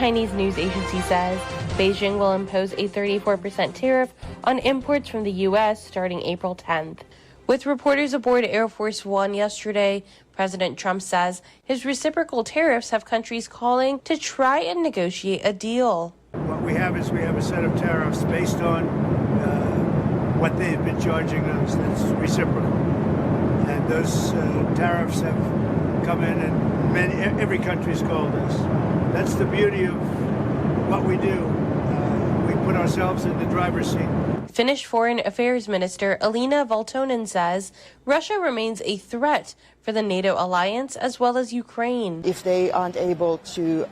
Chinese news agency says Beijing will impose a 34% tariff on imports from the U.S. starting April 10th. With reporters aboard Air Force One yesterday, President Trump says his reciprocal tariffs have countries calling to try and negotiate a deal. What we have is a set of tariffs based on what they've been charging us. That's reciprocal. And those tariffs have come in and every country's called us. That's the beauty of what we do. We put ourselves in the driver's seat. Finnish Foreign Affairs Minister Elina Valtonen says Russia remains a threat for the NATO alliance as well as Ukraine. If they aren't able to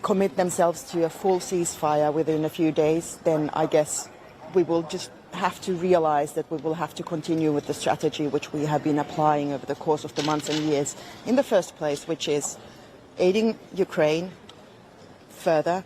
commit themselves to a full ceasefire within a few days, then I guess we will just have to realize that we will have to continue with the strategy which we have been applying over the course of the months and years in the first place, which is aiding Ukraine further,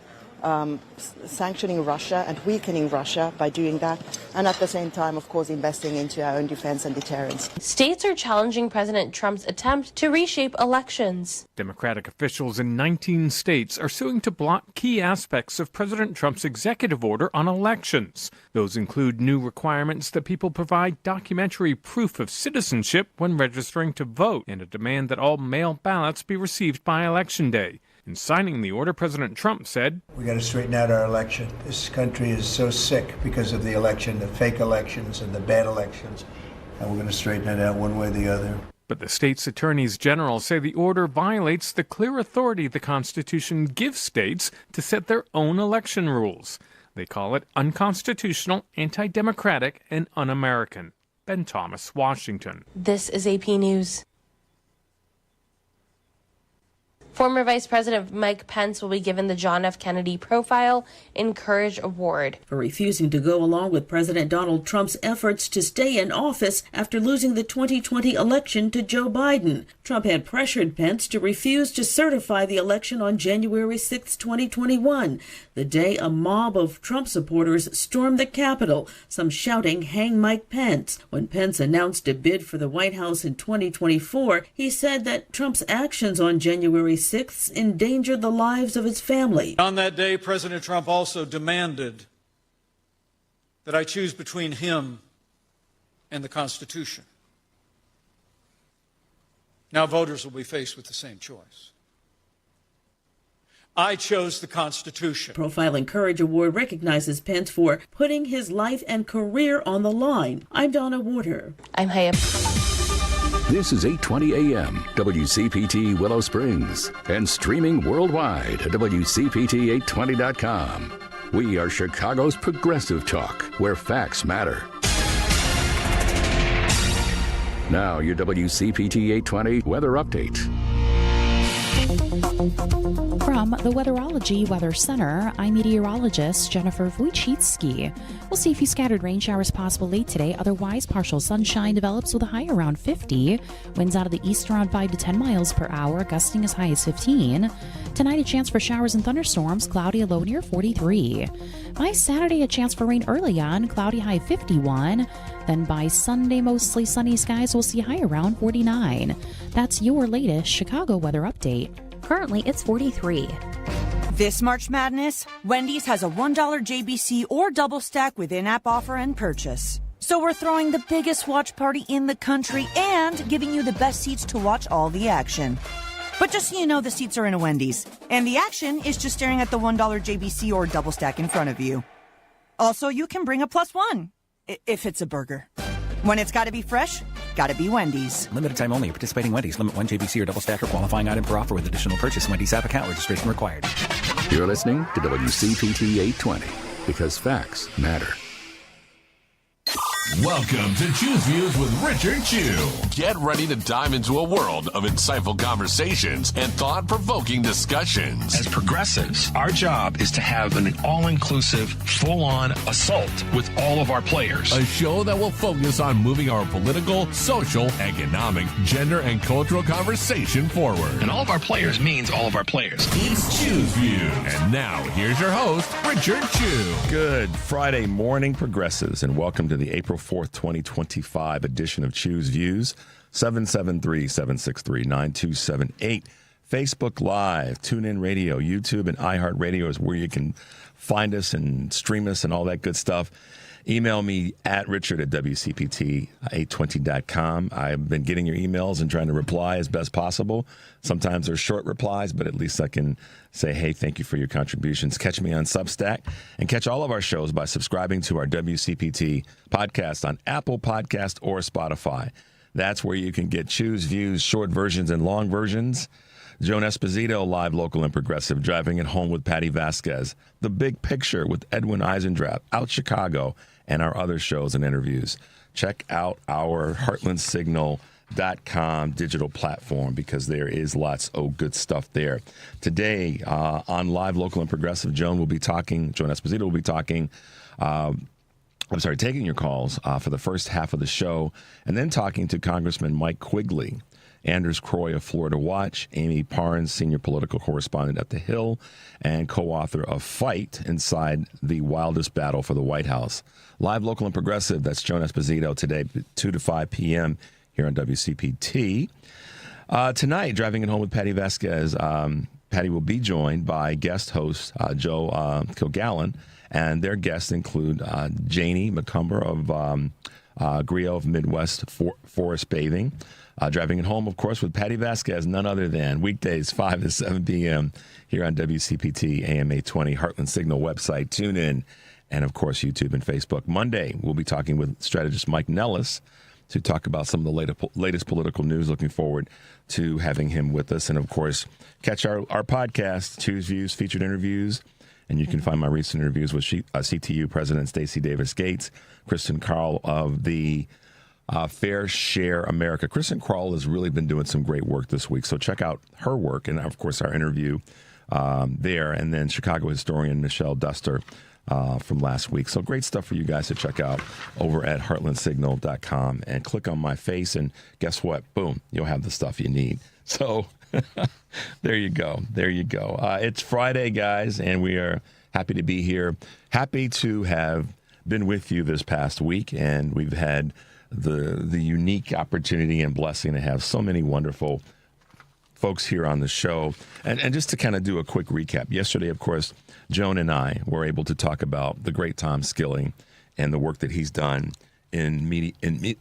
sanctioning Russia and weakening Russia by doing that, and at the same time, of course, investing into our own defense and deterrence. States are challenging President Trump's attempt to reshape elections. Democratic officials in 19 states are suing to block key aspects of President Trump's executive order on elections. Those include new requirements that people provide documentary proof of citizenship when registering to vote, and a demand that all mail ballots be received by Election Day. In signing the order, President Trump said, We got to straighten out our election. This country is so sick because of the election, the fake elections and the bad elections, and we're going to straighten it out one way or the other. But the state's attorneys general say the order violates the clear authority the Constitution gives states to set their own election rules. They call it unconstitutional, anti-democratic, and un-American. Ben Thomas, Washington. This is AP News. Former Vice President Mike Pence will be given the John F. Kennedy Profile and Courage Award for refusing to go along with President Donald Trump's efforts to stay in office after losing the 2020 election to Joe Biden. Trump had pressured Pence to refuse to certify the election on January 6, 2021, the day a mob of Trump supporters stormed the Capitol, some shouting, "Hang Mike Pence." When Pence announced a bid for the White House in 2024, he said that Trump's actions on January 6th endangered the lives of his family. On that day, President Trump also demanded that I choose between him and the Constitution. Now voters will be faced with the same choice. I chose the Constitution. Profile and Courage Award recognizes Pence for putting his life and career on the line. I'm Donna Warder. I'm Haya. This is 820 AM, WCPT Willow Springs, and streaming worldwide at WCPT820.com. We are Chicago's progressive talk, where facts matter. Now, your WCPT 820 weather update. From the Weatherology Weather Center, I'm meteorologist Jennifer Wojcicki. We'll see a few scattered rain showers possible late today. Otherwise, partial sunshine develops with a high around 50. Winds out of the east around 5 to 10 miles per hour, gusting as high as 15. Tonight, a chance for showers and thunderstorms, cloudy, a low near 43. By Saturday, a chance for rain early on, cloudy, high 51. Then by Sunday, mostly sunny skies, we'll see a high around 49. That's your latest Chicago weather update. Currently, it's 43. This March Madness, Wendy's has a $1 JBC or double stack with in-app offer and purchase. So we're throwing the biggest watch party in the country and giving you the best seats to watch all the action. But just so you know, the seats are in a Wendy's, and the action is just staring at the $1 JBC or double stack in front of you. Also, you can bring a +1, if it's a burger. When it's got to be fresh, got to be Wendy's. Limited time only. Participating Wendy's. Limit 1 JBC or double stack or qualifying item per offer with additional purchase. Wendy's app account registration required. You're listening to WCPT 820, because facts matter. Welcome to Choose Views with Richard Chew. Get ready to dive into a world of insightful conversations and thought-provoking discussions. As progressives, our job is to have an all-inclusive, full-on assault with all of our players. A show that will focus on moving our political, social, economic, gender, and cultural conversation forward. And all of our players means all of our players. It's Choose Views. And now, here's your host, Richard Chew. Good Friday morning, progressives, and welcome to the April 4th, 2025 edition of Choose Views. 773-763-9278. Facebook Live, TuneIn Radio, YouTube, and iHeartRadio is where you can find us and stream us and all that good stuff. Email me at richard@WCPT820.com. I've been getting your emails and trying to reply as best possible. Sometimes they're short replies, but at least I can say, hey, thank you for your contributions. Catch me on Substack and catch all of our shows by subscribing to our WCPT podcast on Apple Podcast or Spotify. That's where you can get Choose Views, short versions and long versions. Joan Esposito, live, local, and progressive, Driving It Home with Patty Vasquez, The Big Picture with Edwin Eisendrath, Out Chicago, and our other shows and interviews. Check out our heartlandsignal.com digital platform because there is lots of good stuff there. Today on Live, Local, and Progressive, Joan Esposito will be talking, taking your calls for the first half of the show, and then talking to Congressman Mike Quigley, Anders Croy of Florida Watch, Amy Parnes, senior political correspondent at The Hill, and co-author of Fight Inside the Wildest Battle for the White House. Live, Local, and Progressive, that's Joan Esposito today, 2 to 5 p.m. here on WCPT. Tonight, Driving It Home with Patty Vasquez, Patty will be joined by guest host Joe Kilgallen, and their guests include Janie McCumber of Griot of Midwest Forest Bathing. Driving It Home, of course, with Patty Vasquez, none other than weekdays 5 to 7 p.m. here on WCPT AM 820, Heartland Signal website, TuneIn, and, of course, YouTube and Facebook. Monday, we'll be talking with strategist Mike Nellis to talk about some of the latest political news. Looking forward to having him with us. And, of course, catch our podcast, Choose Views, featured interviews. And you can find my recent interviews with CTU President Stacey Davis Gates, Kristen Carl of the Fair Share America. Kristen Carl has really been doing some great work this week. So check out her work and, of course, our interview there. And then Chicago historian Michelle Duster from last week. So great stuff for you guys to check out over at heartlandsignal.com and click on my face. And guess what? Boom, you'll have the stuff you need. So there you go. There you go. It's Friday, guys, and we are happy to be here. Happy to have been with you this past week. And we've had the unique opportunity and blessing to have so many wonderful folks here on the show. And just to kind of do a quick recap, yesterday, of course, Joan and I were able to talk about the great Tom Skilling and the work that he's done in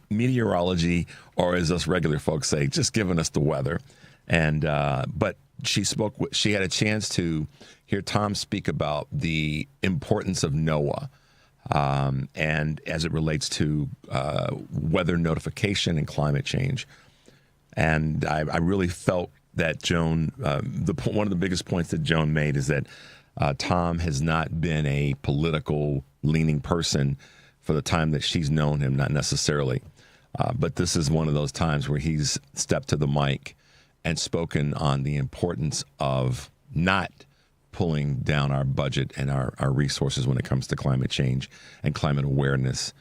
meteorology, or as us regular folks say, just giving us the weather. And but she had a chance to hear Tom speak about the importance of NOAA. And as it relates to weather notification and climate change. And I really felt that Joan, one of the biggest points that Joan made is that Tom has not been a political leaning person for the time that she's known him, not necessarily. But this is one of those times where he's stepped to the mic and spoken on the importance of not pulling down our budget and our resources when it comes to climate change and climate awareness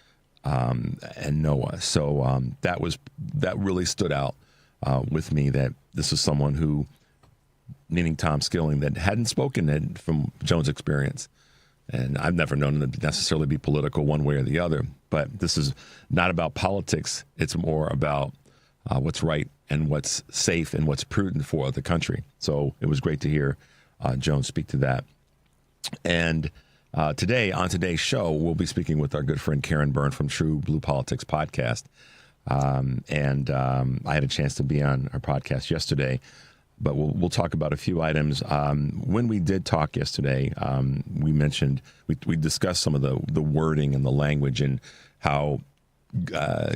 and NOAA. So that really stood out with me, that this is someone who, meaning Tom Skilling, that hadn't spoken from Joan's experience. And I've never known him to necessarily be political one way or the other. But this is not about politics. It's more about what's right and what's safe and what's prudent for the country. So it was great to hear Joan speak to that. And today, on today's show, we'll be speaking with our good friend Karen Byrne from TruBlu Politics podcast. And I had a chance to be on our podcast yesterday, but we'll talk about a few items. When we did talk yesterday, we discussed some of the wording and the language and how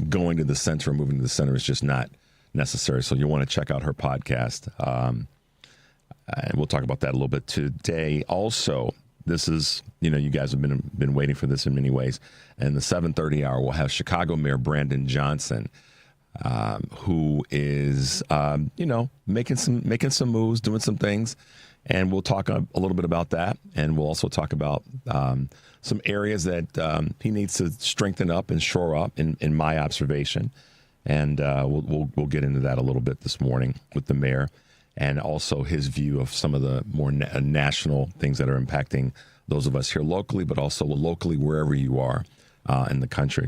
going to the center or moving to the center is just not necessary. So you'll want to check out her podcast. And we'll talk about that a little bit today. Also, this is, you guys have been waiting for this in many ways. And the 7:30 hour, we'll have Chicago Mayor Brandon Johnson, who is, making some moves, doing some things. And we'll talk a little bit about that. And we'll also talk about some areas that he needs to strengthen up and shore up, in my observation. And we'll get into that a little bit this morning with the mayor, and also his view of some of the more national things that are impacting those of us here locally, but also locally wherever you are in the country.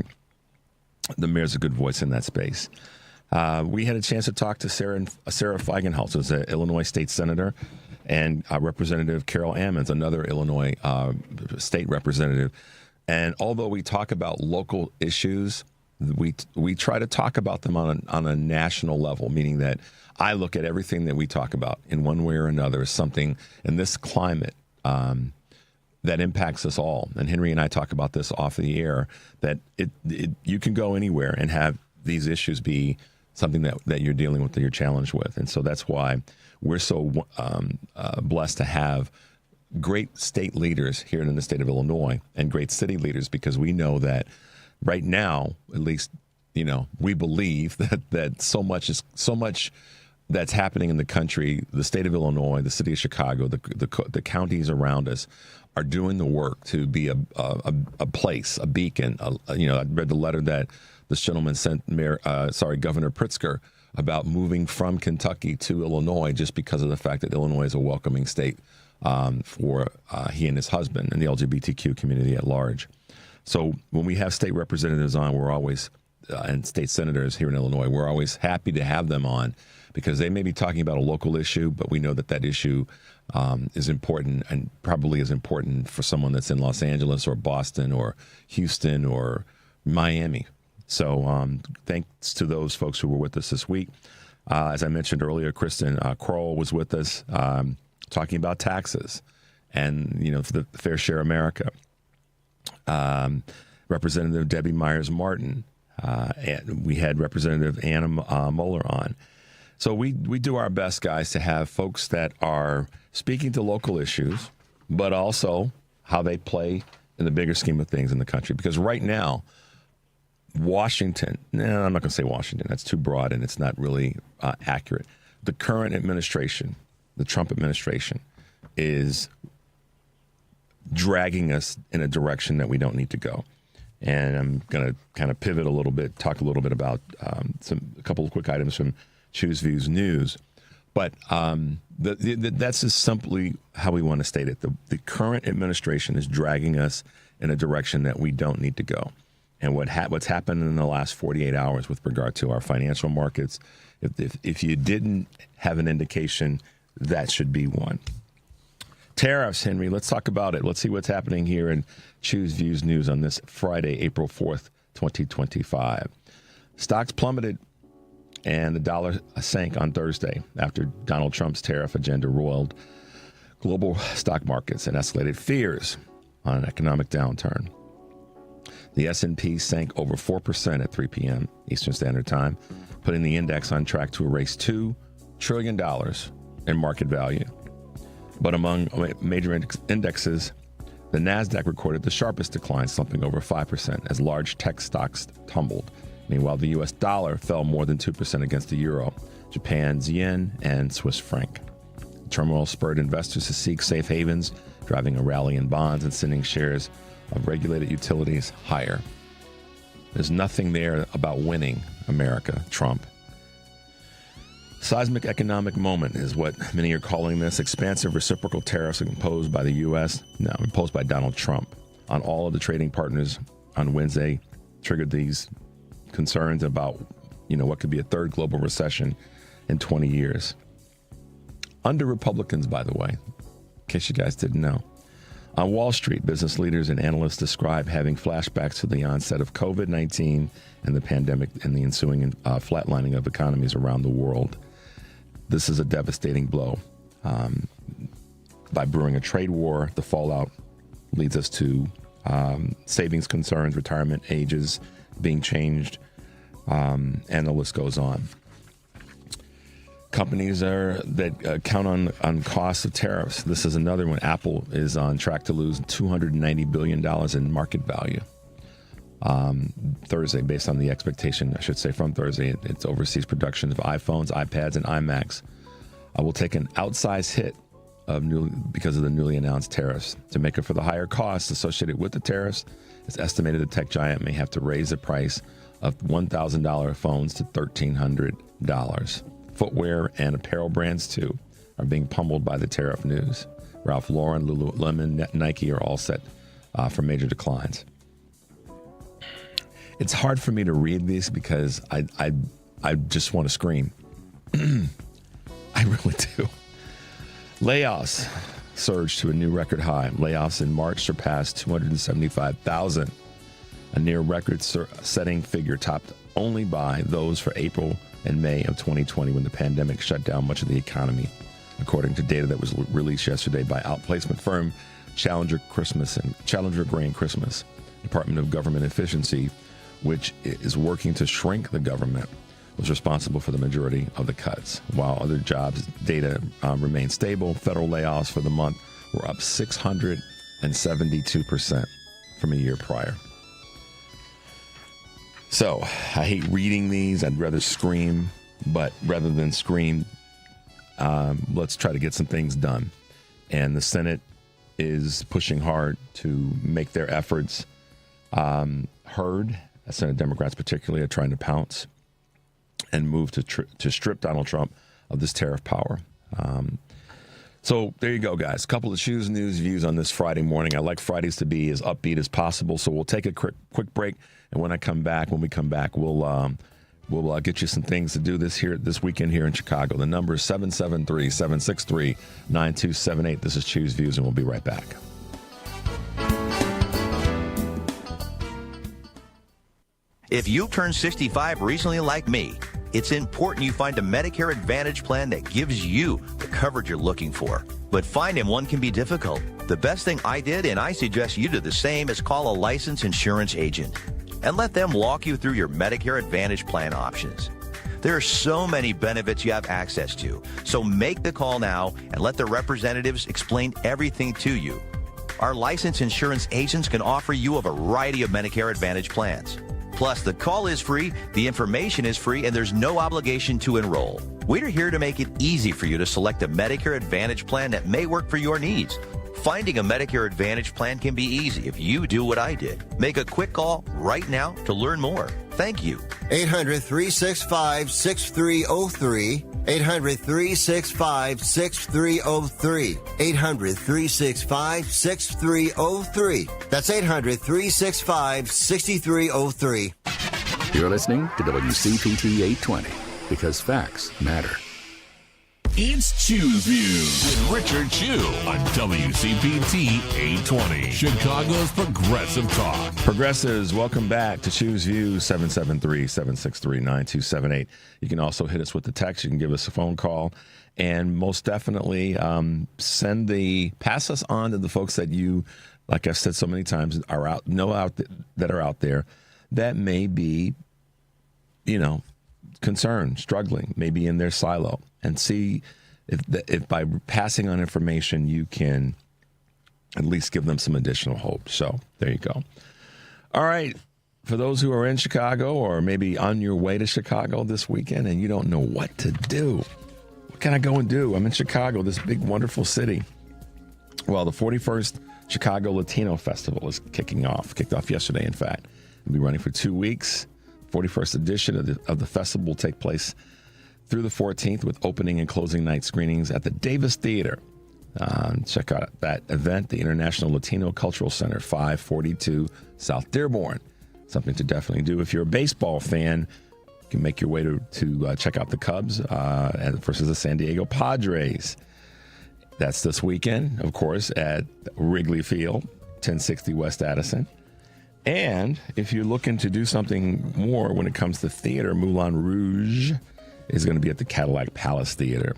The mayor's a good voice in that space. We had a chance to talk to Sarah Feigenholz, who's an Illinois state senator, and Representative Carol Ammons, another Illinois state representative. And although we talk about local issues, we try to talk about them on a national level, meaning that I look at everything that we talk about in one way or another as something in this climate that impacts us all. And Henry and I talk about this off the air, that you can go anywhere and have these issues be something that you're dealing with, that you're challenged with. And so that's why we're so blessed to have great state leaders here in the state of Illinois and great city leaders, because we know that right now, at least, we believe that so much that's happening in the country, the state of Illinois, the city of Chicago, the counties around us are doing the work to be a place, a beacon. I read the letter that this gentleman sent Governor Pritzker about moving from Kentucky to Illinois just because of the fact that Illinois is a welcoming state for he and his husband and the LGBTQ community at large. So when we have state representatives on, we're always, and state senators here in Illinois, we're always happy to have them on, because they may be talking about a local issue, but we know that issue is important, and probably is important for someone that's in Los Angeles or Boston or Houston or Miami. So thanks to those folks who were with us this week. As I mentioned earlier, Kristen Kroll was with us talking about taxes and, for the Fair Share America. Representative Debbie Myers-Martin. And we had Representative Anna Muller on. So we do our best, guys, to have folks that are speaking to local issues, but also how they play in the bigger scheme of things in the country. Because right now, Washington, I'm not going to say Washington. That's too broad and it's not really accurate. The current administration, the Trump administration, is dragging us in a direction that we don't need to go. And I'm going to kind of pivot a little bit, talk a little bit about a couple of quick items from Choose Views News. But that's just simply how we want to state it. The current administration is dragging us in a direction that we don't need to go. And what's happened in the last 48 hours with regard to our financial markets, if you didn't have an indication, that should be one. Tariffs, Henry, let's talk about it. Let's see what's happening here in Choose Views News on this Friday, April 4th, 2025. Stocks plummeted and the dollar sank on Thursday after Donald Trump's tariff agenda roiled global stock markets and escalated fears on an economic downturn. The S&P sank over 4% at 3 p.m. Eastern Standard Time, putting the index on track to erase $2 trillion in market value. But among major indexes, the NASDAQ recorded the sharpest decline, slumping over 5% as large tech stocks tumbled. Meanwhile, the U.S. dollar fell more than 2% against the euro, Japan's yen, and Swiss franc. The turmoil spurred investors to seek safe havens, driving a rally in bonds and sending shares of regulated utilities higher. There's nothing there about winning America, Trump. Seismic economic moment is what many are calling this. Expansive reciprocal tariffs imposed by the U.S., imposed by Donald Trump on all of the trading partners on Wednesday triggered these concerns about, what could be a third global recession in 20 years. Under Republicans, by the way, in case you guys didn't know. On Wall Street, business leaders and analysts describe having flashbacks to the onset of COVID-19 and the pandemic and the ensuing flatlining of economies around the world. This is a devastating blow. By brewing a trade war, the fallout leads us to savings concerns, retirement ages being changed, and the list goes on. Companies that count on costs of tariffs. This is another one. Apple is on track to lose $290 billion in market value. Thursday, based on the expectation, I should say from Thursday, its overseas production of iPhones, iPads, and iMacs will take an outsized hit because of the newly announced tariffs. To make up for the higher costs associated with the tariffs, it's estimated the tech giant may have to raise the price of $1,000 phones to $1,300. Footwear and apparel brands, too, are being pummeled by the tariff news. Ralph Lauren, Lululemon, Nike are all set for major declines. It's hard for me to read these because I just want to scream. I really do. Layoffs surged to a new record high. Layoffs in March surpassed 275,000, a near record-setting figure topped only by those for April and May of 2020 when the pandemic shut down much of the economy, according to data that was released yesterday by outplacement firm Challenger Grain Christmas. Department of Government Efficiency, which is working to shrink the government, was responsible for the majority of the cuts. While other jobs data remained stable, federal layoffs for the month were up 672% from a year prior. So I hate reading these. I'd rather scream, but rather than scream, let's try to get some things done. And the Senate is pushing hard to make their efforts heard. Senate Democrats particularly are trying to pounce and move to strip Donald Trump of this tariff power. So there you go, guys. A couple of Choose News views on this Friday morning. I like Fridays to be as upbeat as possible, so we'll take a quick break. And when we come back, we'll get you some things to do this weekend here in Chicago. The number is 773-763-9278. This is Choose Views, and we'll be right back. If you've turned 65 recently like me, it's important you find a Medicare Advantage plan that gives you the coverage you're looking for. But finding one can be difficult. The best thing I did, and I suggest you do the same, is call a licensed insurance agent and let them walk you through your Medicare Advantage plan options. There are so many benefits you have access to, so make the call now and let the representatives explain everything to you. Our licensed insurance agents can offer you a variety of Medicare Advantage plans. Plus, the call is free, the information is free, and there's no obligation to enroll. We're here to make it easy for you to select a Medicare Advantage plan that may work for your needs. Finding a Medicare Advantage plan can be easy if you do what I did. Make a quick call right now to learn more. Thank you. 800-365-6303. 800-365-6303. 800-365-6303. That's 800-365-6303. You're listening to WCPT 820 because facts matter. It's Choose Views with Richard Chu on WCPT 820, Chicago's Progressive Talk. Progressives, welcome back to Choose Views, 773-763-9278. You can also hit us with the text. You can give us a phone call. And most definitely pass us on to the folks that you, like I've said so many times, that are out there that may be, concerned, struggling, maybe in their silo. And see if by passing on information, you can at least give them some additional hope. So there you go. All right. For those who are in Chicago or maybe on your way to Chicago this weekend and you don't know what to do, what can I go and do? I'm in Chicago, this big, wonderful city. Well, the 41st Chicago Latino Festival is kicked off yesterday, in fact. It'll be running for 2 weeks. 41st edition of the festival will take place through the 14th with opening and closing night screenings at the Davis Theater. Check out that event, the International Latino Cultural Center, 542 South Dearborn. Something to definitely do. If you're a baseball fan, you can make your way to check out the Cubs versus the San Diego Padres. That's this weekend, of course, at Wrigley Field, 1060 West Addison. And if you're looking to do something more when it comes to theater, Moulin Rouge is going to be at the Cadillac Palace Theater.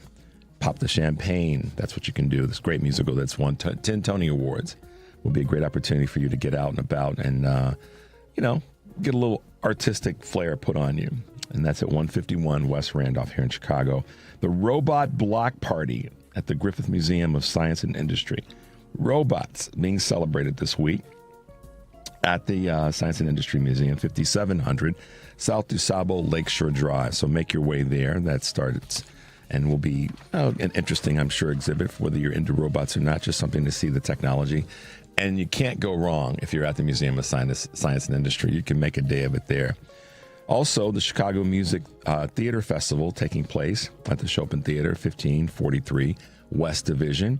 Pop the Champagne. That's what you can do. This great musical that's won 10 Tony Awards. Will be a great opportunity for you to get out and about and, get a little artistic flair put on you. And that's at 151 West Randolph here in Chicago. The Robot Block Party at the Griffith Museum of Science and Industry. Robots being celebrated this week at the Science and Industry Museum, 5700 South DuSable Lakeshore Drive. So make your way there. That starts and will be an interesting, I'm sure, exhibit for whether you're into robots or not, just something to see the technology. And you can't go wrong if you're at the Museum of Science and Industry. You can make a day of it there. Also, the Chicago Music Theater Festival taking place at the Chopin Theater, 1543 West Division.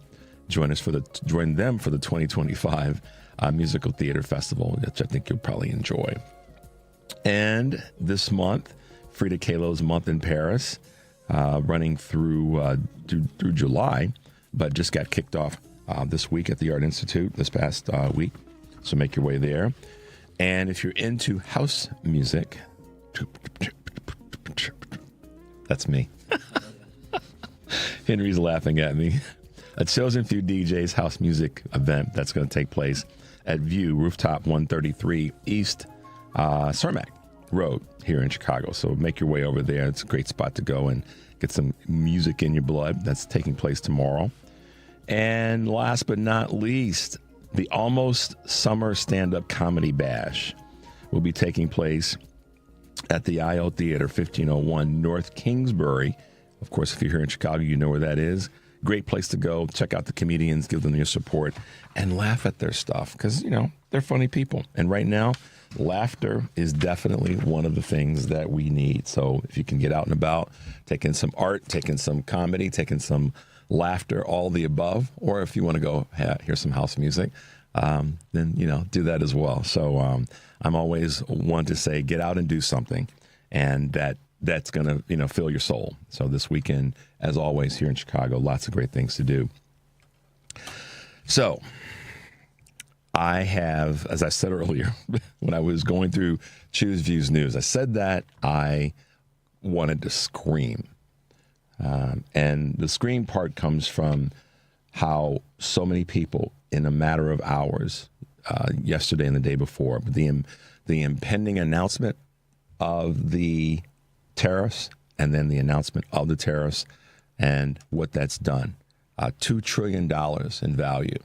Join them for the 2025 Musical Theater Festival, which I think you'll probably enjoy. And this month, Frida Kahlo's month in Paris, running through July, but just got kicked off this week at the Art Institute this past week. So make your way there. And if you're into house music, that's me. Henry's laughing at me. A chosen few DJs house music event that's going to take place at View Rooftop 133 East Cermak Road here in Chicago. So make your way over there. It's a great spot to go and get some music in your blood. That's taking place tomorrow. And last but not least, the Almost Summer Stand-Up Comedy Bash will be taking place at the IO Theater, 1501 North Kingsbury. Of course, if you're here in Chicago, you know where that is. Great place to go. Check out the comedians, give them your support, and laugh at their stuff because, they're funny people. And right now, laughter is definitely one of the things that we need. So if you can get out and about, taking some art, taking some comedy, taking some laughter, all the above, or if you want to go hear some house music, then, do that as well. So I'm always one to say, get out and do something. And that's going to, fill your soul. So this weekend, as always, here in Chicago, lots of great things to do. So I have, as I said earlier, when I was going through Choose Views News, I said that I wanted to scream. And the scream part comes from how so many people in a matter of hours, yesterday and the day before, the impending announcement of the tariffs and then the announcement of the tariffs and what that's done. $2 trillion in value.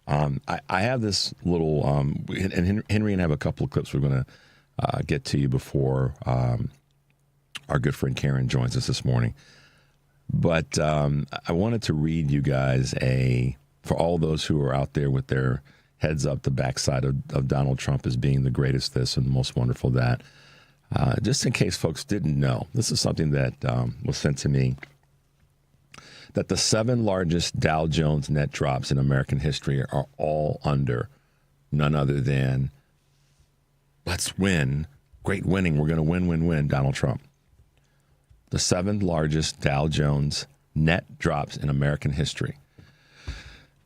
I have this little, and Henry and I have a couple of clips we're going to get to you before our good friend Karen joins us this morning. But I wanted to read you guys for all those who are out there with their heads up the backside of Donald Trump as being the greatest this and the most wonderful that. Just in case folks didn't know, this is something that was sent to me, that the 7 largest Dow Jones net drops in American history are all under none other than, let's win, great winning, we're going to win, Donald Trump. The 7th largest Dow Jones net drops in American history.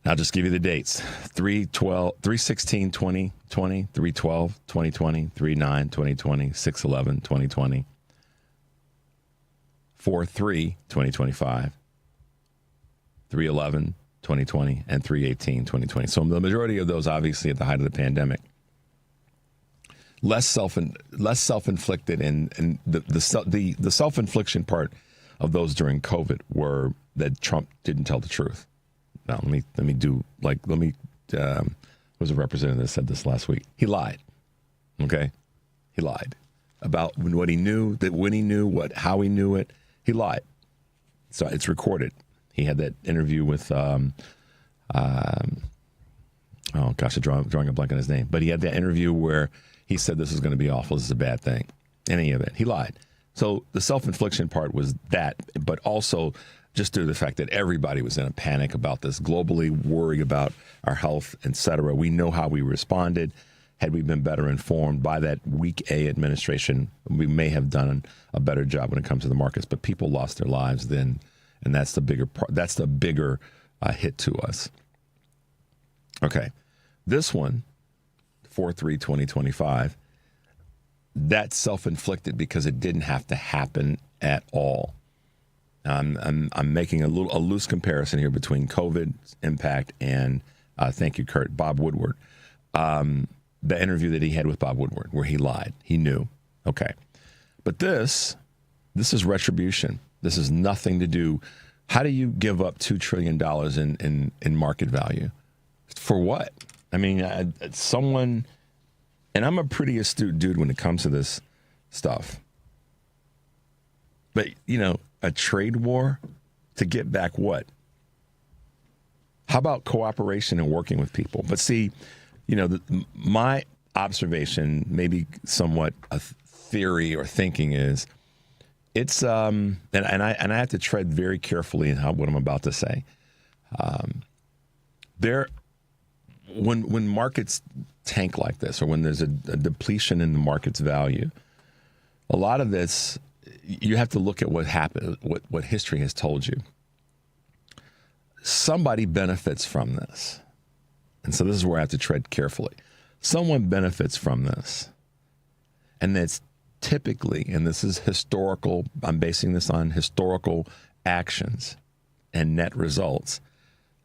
I'll just give you the dates. 3/16/2020, 3/12/2020, 3/9/2020, 6/11/2020, 4/3/2025, 3/11/2020, and 3/18/2020. So the majority of those obviously at the height of the pandemic. Less self-inflicted, and the self-infliction part of those during COVID were that Trump didn't tell the truth. Now let me was a representative that said this last week. He lied. Okay, he lied about what he knew, when he knew, how he knew it. He lied. So it's recorded. He had that interview with oh gosh, I'm drawing a blank on his name, but he had that interview where he said this is going to be awful. This is a bad thing. Any of it. He lied. So the self-infliction part was that, but also just due to the fact that everybody was in a panic about this, globally worried about our health, et cetera. We know how we responded. Had we been better informed by that week A administration, we may have done a better job when it comes to the markets. But people lost their lives then, and that's the bigger part. That's the bigger hit to us. Okay, this one, 4/3/2025, that's self-inflicted because it didn't have to happen at all. I'm making a loose comparison here between COVID's impact and thank you, Kurt, Bob Woodward. The interview that he had with Bob Woodward where he lied. He knew. Okay. But this is retribution. This is nothing to do. How do you give up $2 trillion in market value? For what? I mean, someone, and I'm a pretty astute dude when it comes to this stuff. But, a trade war to get back what? How about cooperation and working with people? But see, my observation, maybe somewhat a theory or thinking is, it's and I have to tread very carefully in what I'm about to say. When markets tank like this, or when there's a depletion in the market's value, a lot of this, you have to look at what happened, what history has told you. Somebody benefits from this. And so this is where I have to tread carefully. Someone benefits from this. And that's typically, and this is historical, I'm basing this on historical actions and net results.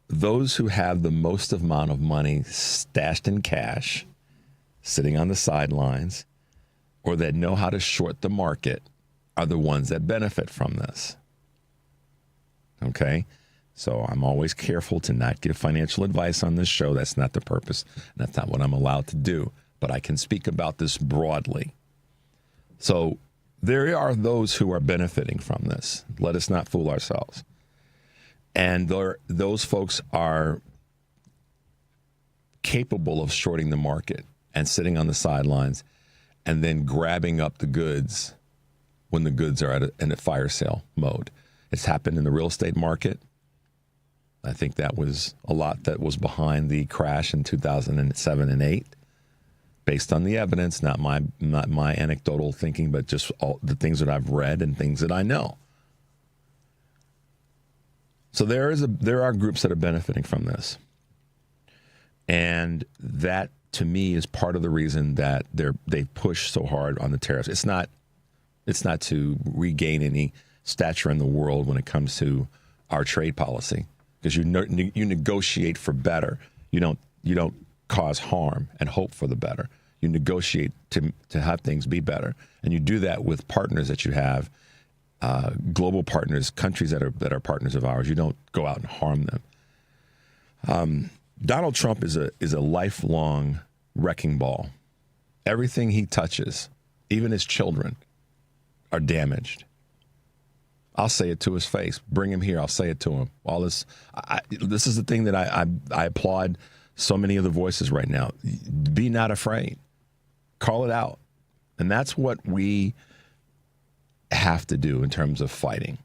Those who have the most amount of money stashed in cash, sitting on the sidelines, or that know how to short the market are the ones that benefit from this. Okay? So I'm always careful to not give financial advice on this show. That's not the purpose. That's not what I'm allowed to do. But I can speak about this broadly. So there are those who are benefiting from this. Let us not fool ourselves. And those folks are capable of shorting the market and sitting on the sidelines and then grabbing up the goods when the goods are in a fire sale mode. It's happened in the real estate market. I think that was a lot that was behind the crash in 2007 and 8, based on the evidence, not my anecdotal thinking, but just all the things that I've read and things that I know. So there are groups that are benefiting from this, and that to me is part of the reason that they push so hard on the tariffs. It's not to regain any stature in the world when it comes to our trade policy, because you negotiate for better. You don't cause harm and hope for the better. You negotiate to have things be better, and you do that with partners that you have, global partners, countries that are partners of ours. You don't go out and harm them. Donald Trump is a lifelong wrecking ball. Everything he touches, even his children, are damaged. I'll say it to his face. Bring him here. I'll say it to him. All this. This is the thing that I applaud so many of the voices right now. Be not afraid. Call it out. And that's what we have to do in terms of fighting.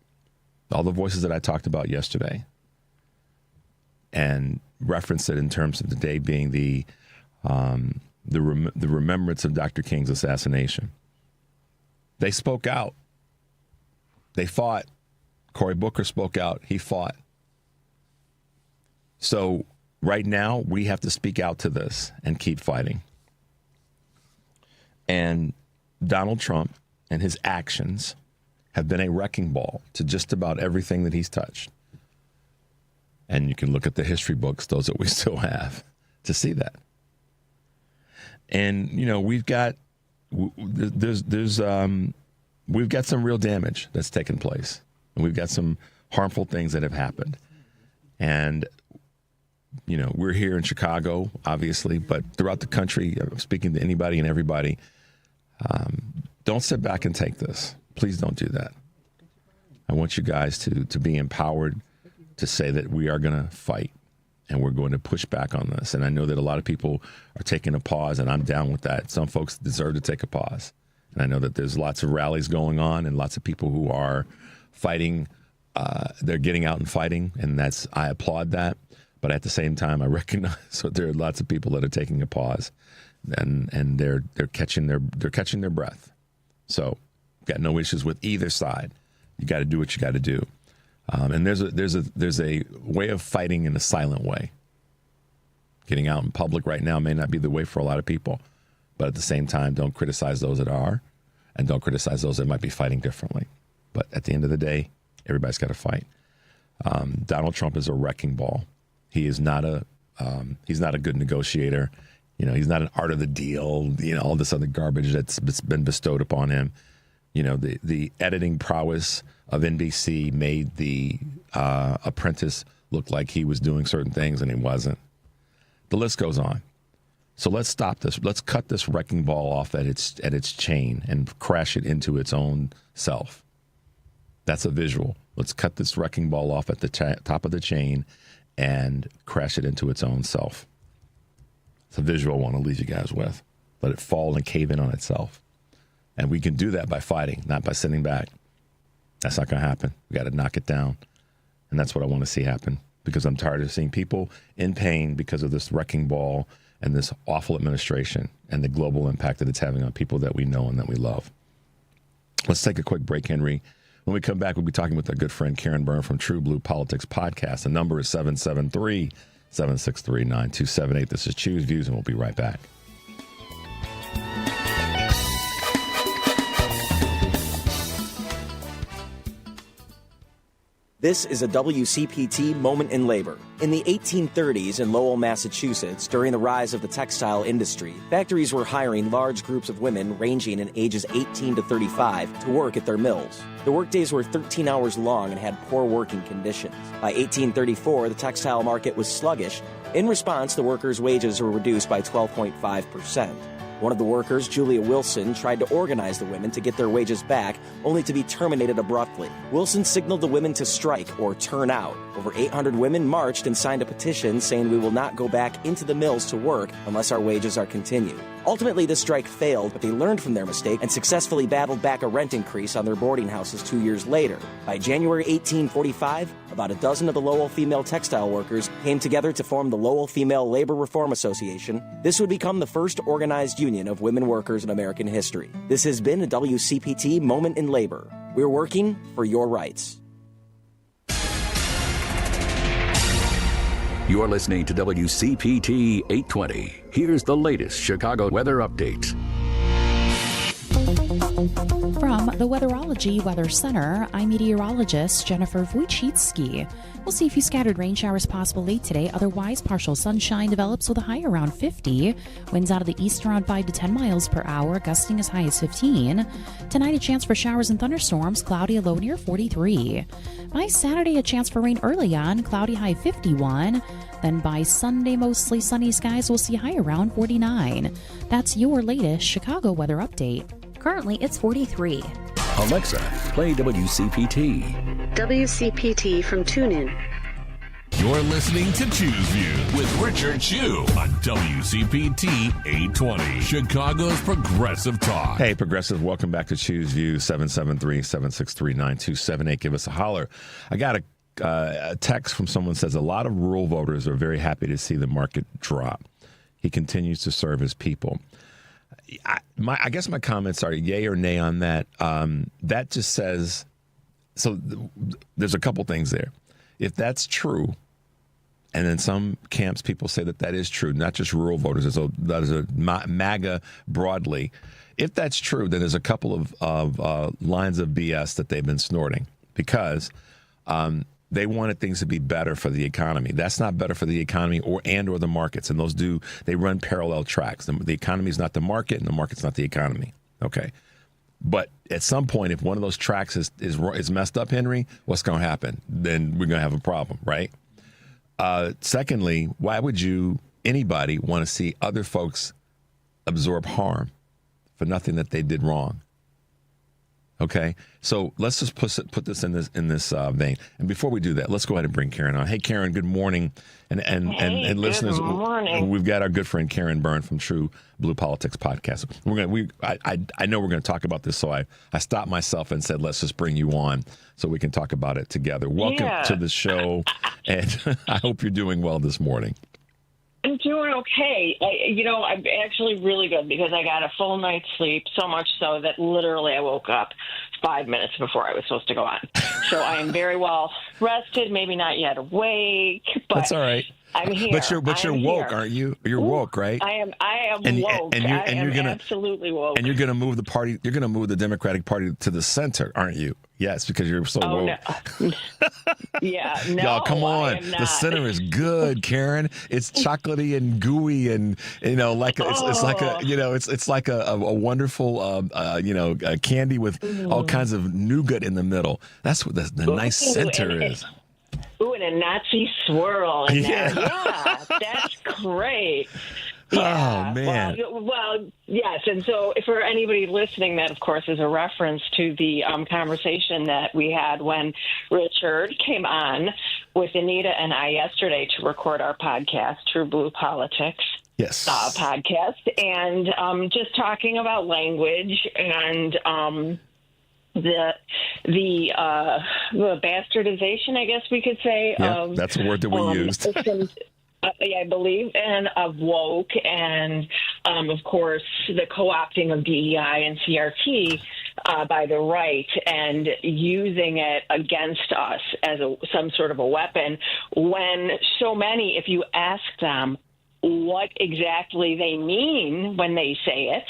All the voices that I talked about yesterday and referenced it in terms of the day being the remembrance of Dr. King's assassination. They spoke out. They fought. Cory Booker spoke out. He fought. So right now, we have to speak out to this and keep fighting. And Donald Trump and his actions have been a wrecking ball to just about everything that he's touched. And you can look at the history books, those that we still have, to see that. And, you know, we've got some real damage that's taken place. And we've got some harmful things that have happened. And, you know, we're here in Chicago, obviously, but throughout the country, I'm speaking to anybody and everybody, don't sit back and take this. Please don't do that. I want you guys to be empowered to say that we are going to fight and we're going to push back on this. And I know that a lot of people are taking a pause, and I'm down with that. Some folks deserve to take a pause. And I know that there's lots of rallies going on and lots of people who are fighting. They're getting out and fighting, and I applaud that. But at the same time, I recognize that there are lots of people that are taking a pause, and they're catching their breath. So, got no issues with either side. You got to do what you got to do. And there's a way of fighting in a silent way. Getting out in public right now may not be the way for a lot of people, but at the same time, don't criticize those that are, and don't criticize those that might be fighting differently. But at the end of the day, everybody's got to fight. Donald Trump is a wrecking ball. He is not he's not a good negotiator. You know, he's not an art of the deal. You know, all this other garbage that's been bestowed upon him. You know, the editing prowess of NBC made the Apprentice look like he was doing certain things and he wasn't. The list goes on. So let's stop this. Let's cut this wrecking ball off at its chain and crash it into its own self. That's a visual. Let's cut this wrecking ball off at the top of the chain and crash it into its own self. It's a visual I want to leave you guys with. Let it fall and cave in on itself. And we can do that by fighting, not by sitting back. That's not going to happen. We got to knock it down. And that's what I want to see happen, because I'm tired of seeing people in pain because of this wrecking ball and this awful administration and the global impact that it's having on people that we know and that we love. Let's take a quick break, Henry. When we come back, we'll be talking with our good friend Karen Byrne from TruBlu Politics podcast. The number is 773-763-9278. This is Choose Views, and we'll be right back. This is a WCPT moment in labor. In the 1830s in Lowell, Massachusetts, during the rise of the textile industry, factories were hiring large groups of women ranging in ages 18 to 35 to work at their mills. The workdays were 13 hours long and had poor working conditions. By 1834, the textile market was sluggish. In response, the workers' wages were reduced by 12.5%. One of the workers, Julia Wilson, tried to organize the women to get their wages back, only to be terminated abruptly. Wilson signaled the women to strike or turn out. Over 800 women marched and signed a petition saying we will not go back into the mills to work unless our wages are continued. Ultimately, the strike failed, but they learned from their mistake and successfully battled back a rent increase on their boarding houses 2 years later. By January 1845, about a dozen of the Lowell female textile workers came together to form the Lowell Female Labor Reform Association. This would become the first organized union of women workers in American history. This has been a WCPT Moment in Labor. We're working for your rights. You're listening to WCPT 820. Here's the latest Chicago weather update. From the Weatherology Weather Center, I'm meteorologist Jennifer Wojcicki. We'll see a few scattered rain showers possible late today. Otherwise, partial sunshine develops with a high around 50. Winds out of the east around 5 to 10 miles per hour, gusting as high as 15. Tonight, a chance for showers and thunderstorms, cloudy, a low near 43. By Saturday, a chance for rain early on, cloudy, high 51. Then by Sunday, mostly sunny skies, we'll see a high around 49. That's your latest Chicago weather update. Currently, it's 43. Alexa, play WCPT. WCPT from TuneIn. You're listening to Choose View with Richard Chu on WCPT 820, Chicago's Progressive Talk. Hey, Progressive, welcome back to Choose View, 773-763-9278. Give us a holler. I got a text from someone that says a lot of rural voters are very happy to see the market drop. He continues to serve his people. I guess my comments are yay or nay on that. That just says, so there's a couple things there. If that's true, and in some camps people say that is true, not just rural voters, that is a MAGA broadly. If that's true, then there's a couple of lines of BS that they've been snorting because they wanted things to be better for the economy. That's not better for the economy or the markets. And they run parallel tracks. The economy is not the market and the market's not the economy. Okay. But at some point, if one of those tracks is messed up, Henry, what's going to happen? Then we're going to have a problem, right? Secondly, why would anybody want to see other folks absorb harm for nothing that they did wrong? Okay, so let's just put this in this vein. And before we do that, let's go ahead and bring Karen on. Hey, Karen, good morning, and listeners. Good morning. We've got our good friend Karen Byrne from TruBlu Politics podcast. I know we're going to talk about this, so I stopped myself and said let's just bring you on so we can talk about it together. Welcome to the show, and I hope you're doing well this morning. I'm doing okay. I'm actually really good because I got a full night's sleep, so much so that literally I woke up 5 minutes before I was supposed to go on. So I am very well rested, maybe not yet awake, but that's all right. I'm here. But you're woke, aren't you? You're woke, right? I am woke. I am absolutely woke. And you're going to move the party. You're going to move the Democratic Party to the center, aren't you? Yes, because you're so woke. No. Yeah, no. Y'all, come on. The center is good, Karen. It's chocolatey and gooey, and it's like a wonderful candy with all kinds of nougat in the middle. That's what the nice center is. Ooh, and a Nazi swirl in there. Yeah, that's great. Yeah. Oh, man. Well, yes. And so for anybody listening, that, of course, is a reference to the conversation that we had when Richard came on with Anita and I yesterday to record our podcast, TruBlu Politics. Yes. Podcast. And just talking about language and the bastardization, I guess we could say. Yeah, that's a word that we used. I believe, and of woke, and of course the co-opting of DEI and CRT by the right and using it against us as some sort of a weapon, when so many, if you ask them what exactly they mean when they say it,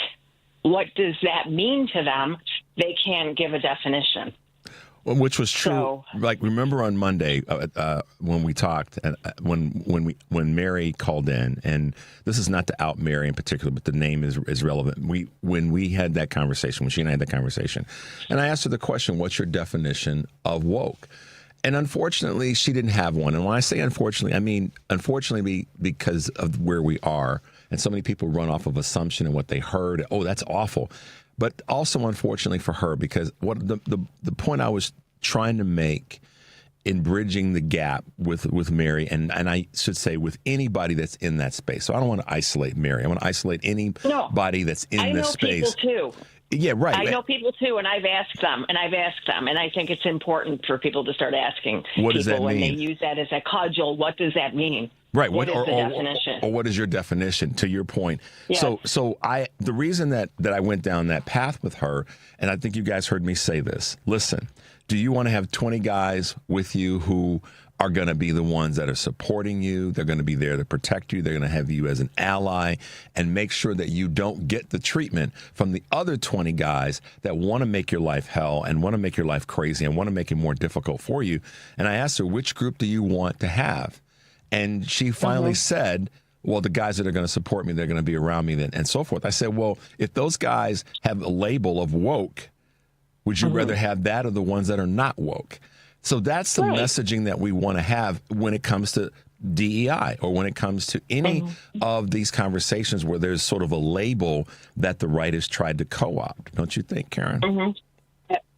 what does that mean to them, they can't give a definition. Which was true. Like, remember on Monday when we talked, when Mary called in, and this is not to out Mary in particular, but the name is relevant. When we had that conversation, when she and I had that conversation, and I asked her the question, "What's your definition of woke?" And unfortunately, she didn't have one. And when I say unfortunately, I mean unfortunately because of where we are, and so many people run off of assumption and what they heard. Oh, that's awful. But also, unfortunately for her, because what the point I was trying to make in bridging the gap with Mary, and I should say with anybody that's in that space. So I don't want to isolate Mary. I want to isolate anybody that's in this space. I know people too. Yeah, right. I know people too, and I've asked them, and I think it's important for people to start asking what does people that mean? When they use that as a cudgel. What does that mean? Right. What is the definition? Or what is your definition, to your point? Yes. So the reason that I went down that path with her, and I think you guys heard me say this, listen, do you want to have 20 guys with you who are going to be the ones that are supporting you? They're going to be there to protect you. They're going to have you as an ally and make sure that you don't get the treatment from the other 20 guys that want to make your life hell and want to make your life crazy and want to make it more difficult for you. And I asked her, which group do you want to have? And she finally said, well, the guys that are going to support me, they're going to be around me and so forth. I said, well, if those guys have a label of woke, would you rather have that or the ones that are not woke? So that's the messaging that we want to have when it comes to DEI or when it comes to any of these conversations where there's sort of a label that the right has tried to co-opt. Don't you think, Karen?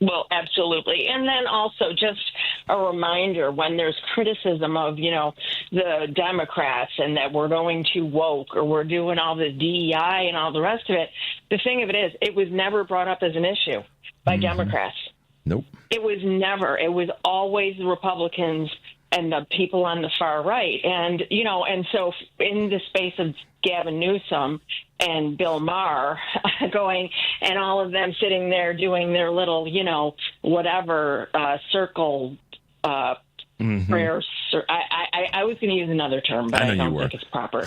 Well, absolutely. And then also just a reminder when there's criticism of, the Democrats and that we're going too woke or we're doing all this DEI and all the rest of it, the thing of it is it was never brought up as an issue by Democrats. Nope. It was never. It was always the Republicans and the people on the far right. And, and so in the space of Gavin Newsom and Bill Maher going and all of them sitting there doing their little, whatever circle prayers. I was going to use another term, but I don't think it's proper.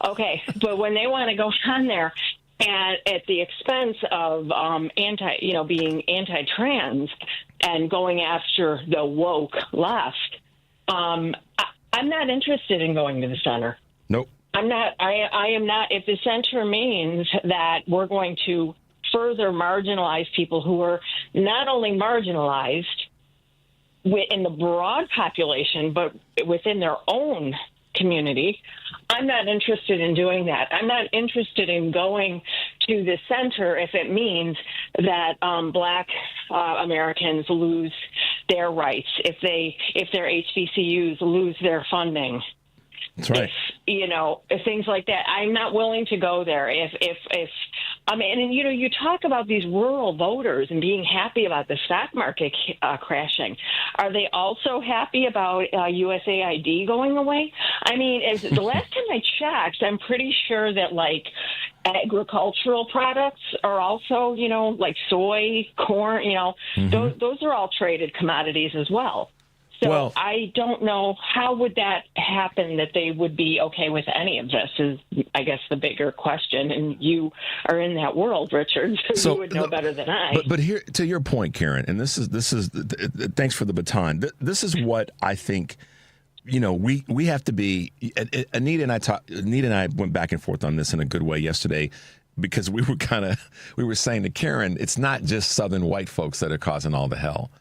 Okay. But when they want to go on there and at the expense of being anti-trans and going after the woke left, I'm not interested in going to the center. Nope. I'm not. I am not. If the center means that we're going to further marginalize people who are not only marginalized in the broad population, but within their own community, I'm not interested in doing that. I'm not interested in going to the center if it means that Black Americans lose their rights, if their HBCUs lose their funding. That's right. If things like that, I'm not willing to go there. You talk about these rural voters and being happy about the stock market crashing. Are they also happy about USAID going away? I mean, the last time I checked, I'm pretty sure that agricultural products are also, like soy, corn, those are all traded commodities as well. So I don't know how would that happen that they would be okay with any of this is, I guess, the bigger question. And you are in that world, Richard, so you would know better than I. But here, to your point, Karen, and this is thanks for the baton. This is what I think. We have to be. Anita and I went back and forth on this in a good way yesterday. Because we were saying to Karen, it's not just Southern white folks that are causing all the hell.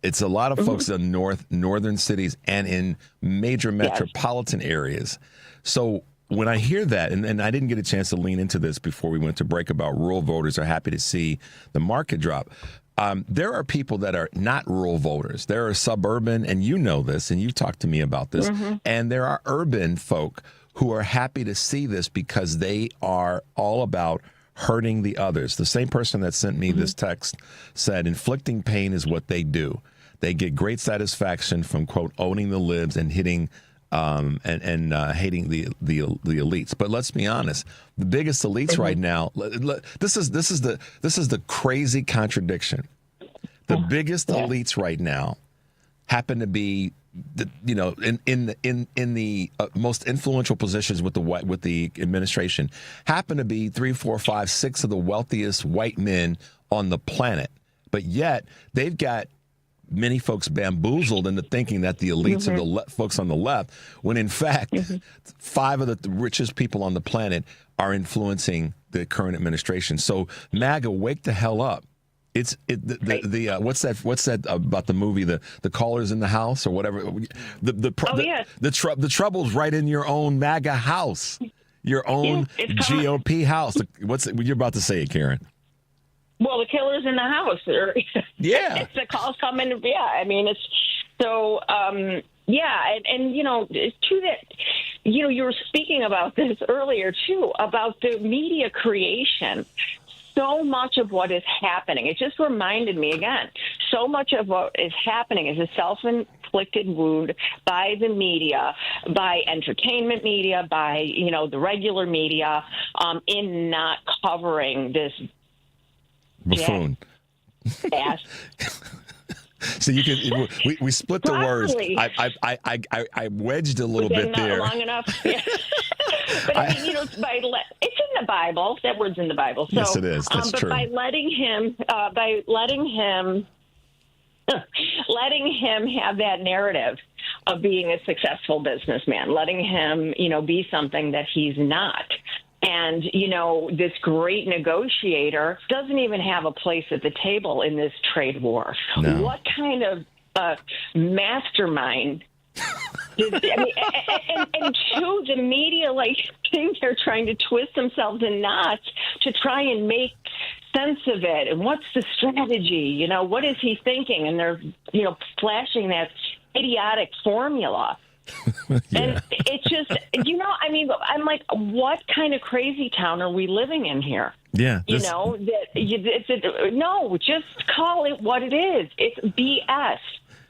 It's a lot of folks in northern cities and in major metropolitan areas. So when I hear that, and I didn't get a chance to lean into this before we went to break about rural voters are happy to see the market drop. There are people that are not rural voters. There are suburban, and you know this, and you've talked to me about this, and there are urban folk who are happy to see this because they are all about hurting the others. The same person that sent me this text said, inflicting pain is what they do. They get great satisfaction from, quote, owning the libs and hitting hating the elites. But let's be honest, the biggest elites right now. This is the crazy contradiction. The biggest elites right now happen to be, in the most influential positions with the administration, happen to be 3, 4, 5, 6 of the wealthiest white men on the planet. But yet they've got many folks bamboozled into thinking that the elites are the folks on the left, when in fact 5 of the richest people on the planet are influencing the current administration. So MAGA, wake the hell up. What's that about the movie, the callers in the house or whatever? The trouble's right in your own MAGA house, your own GOP house. You're about to say it, Karen? Well, the killer's in the house. Yeah. The calls come in. Yeah, I mean, it's so, and to that, you were speaking about this earlier, too, about the media creation. So much of what is happening, it just reminded me again, so much of what is happening is a self-inflicted wound by the media, by entertainment media, by, the regular media, in not covering this buffoon. So you can we split the words. I wedged a little bit there. Long enough. Yeah. But it's in the Bible. That word's in the Bible. So, yes, it is. That's true. But by letting him have that narrative of being a successful businessman, letting him, be something that he's not. And, this great negotiator doesn't even have a place at the table in this trade war. No. What kind of mastermind and two, the media, think they're trying to twist themselves in knots to try and make sense of it. And what's the strategy? What is he thinking? And they're, flashing that idiotic formula. Yeah. And it's just, I'm like, what kind of crazy town are we living in here? Yeah. No, just call it what it is. It's BS.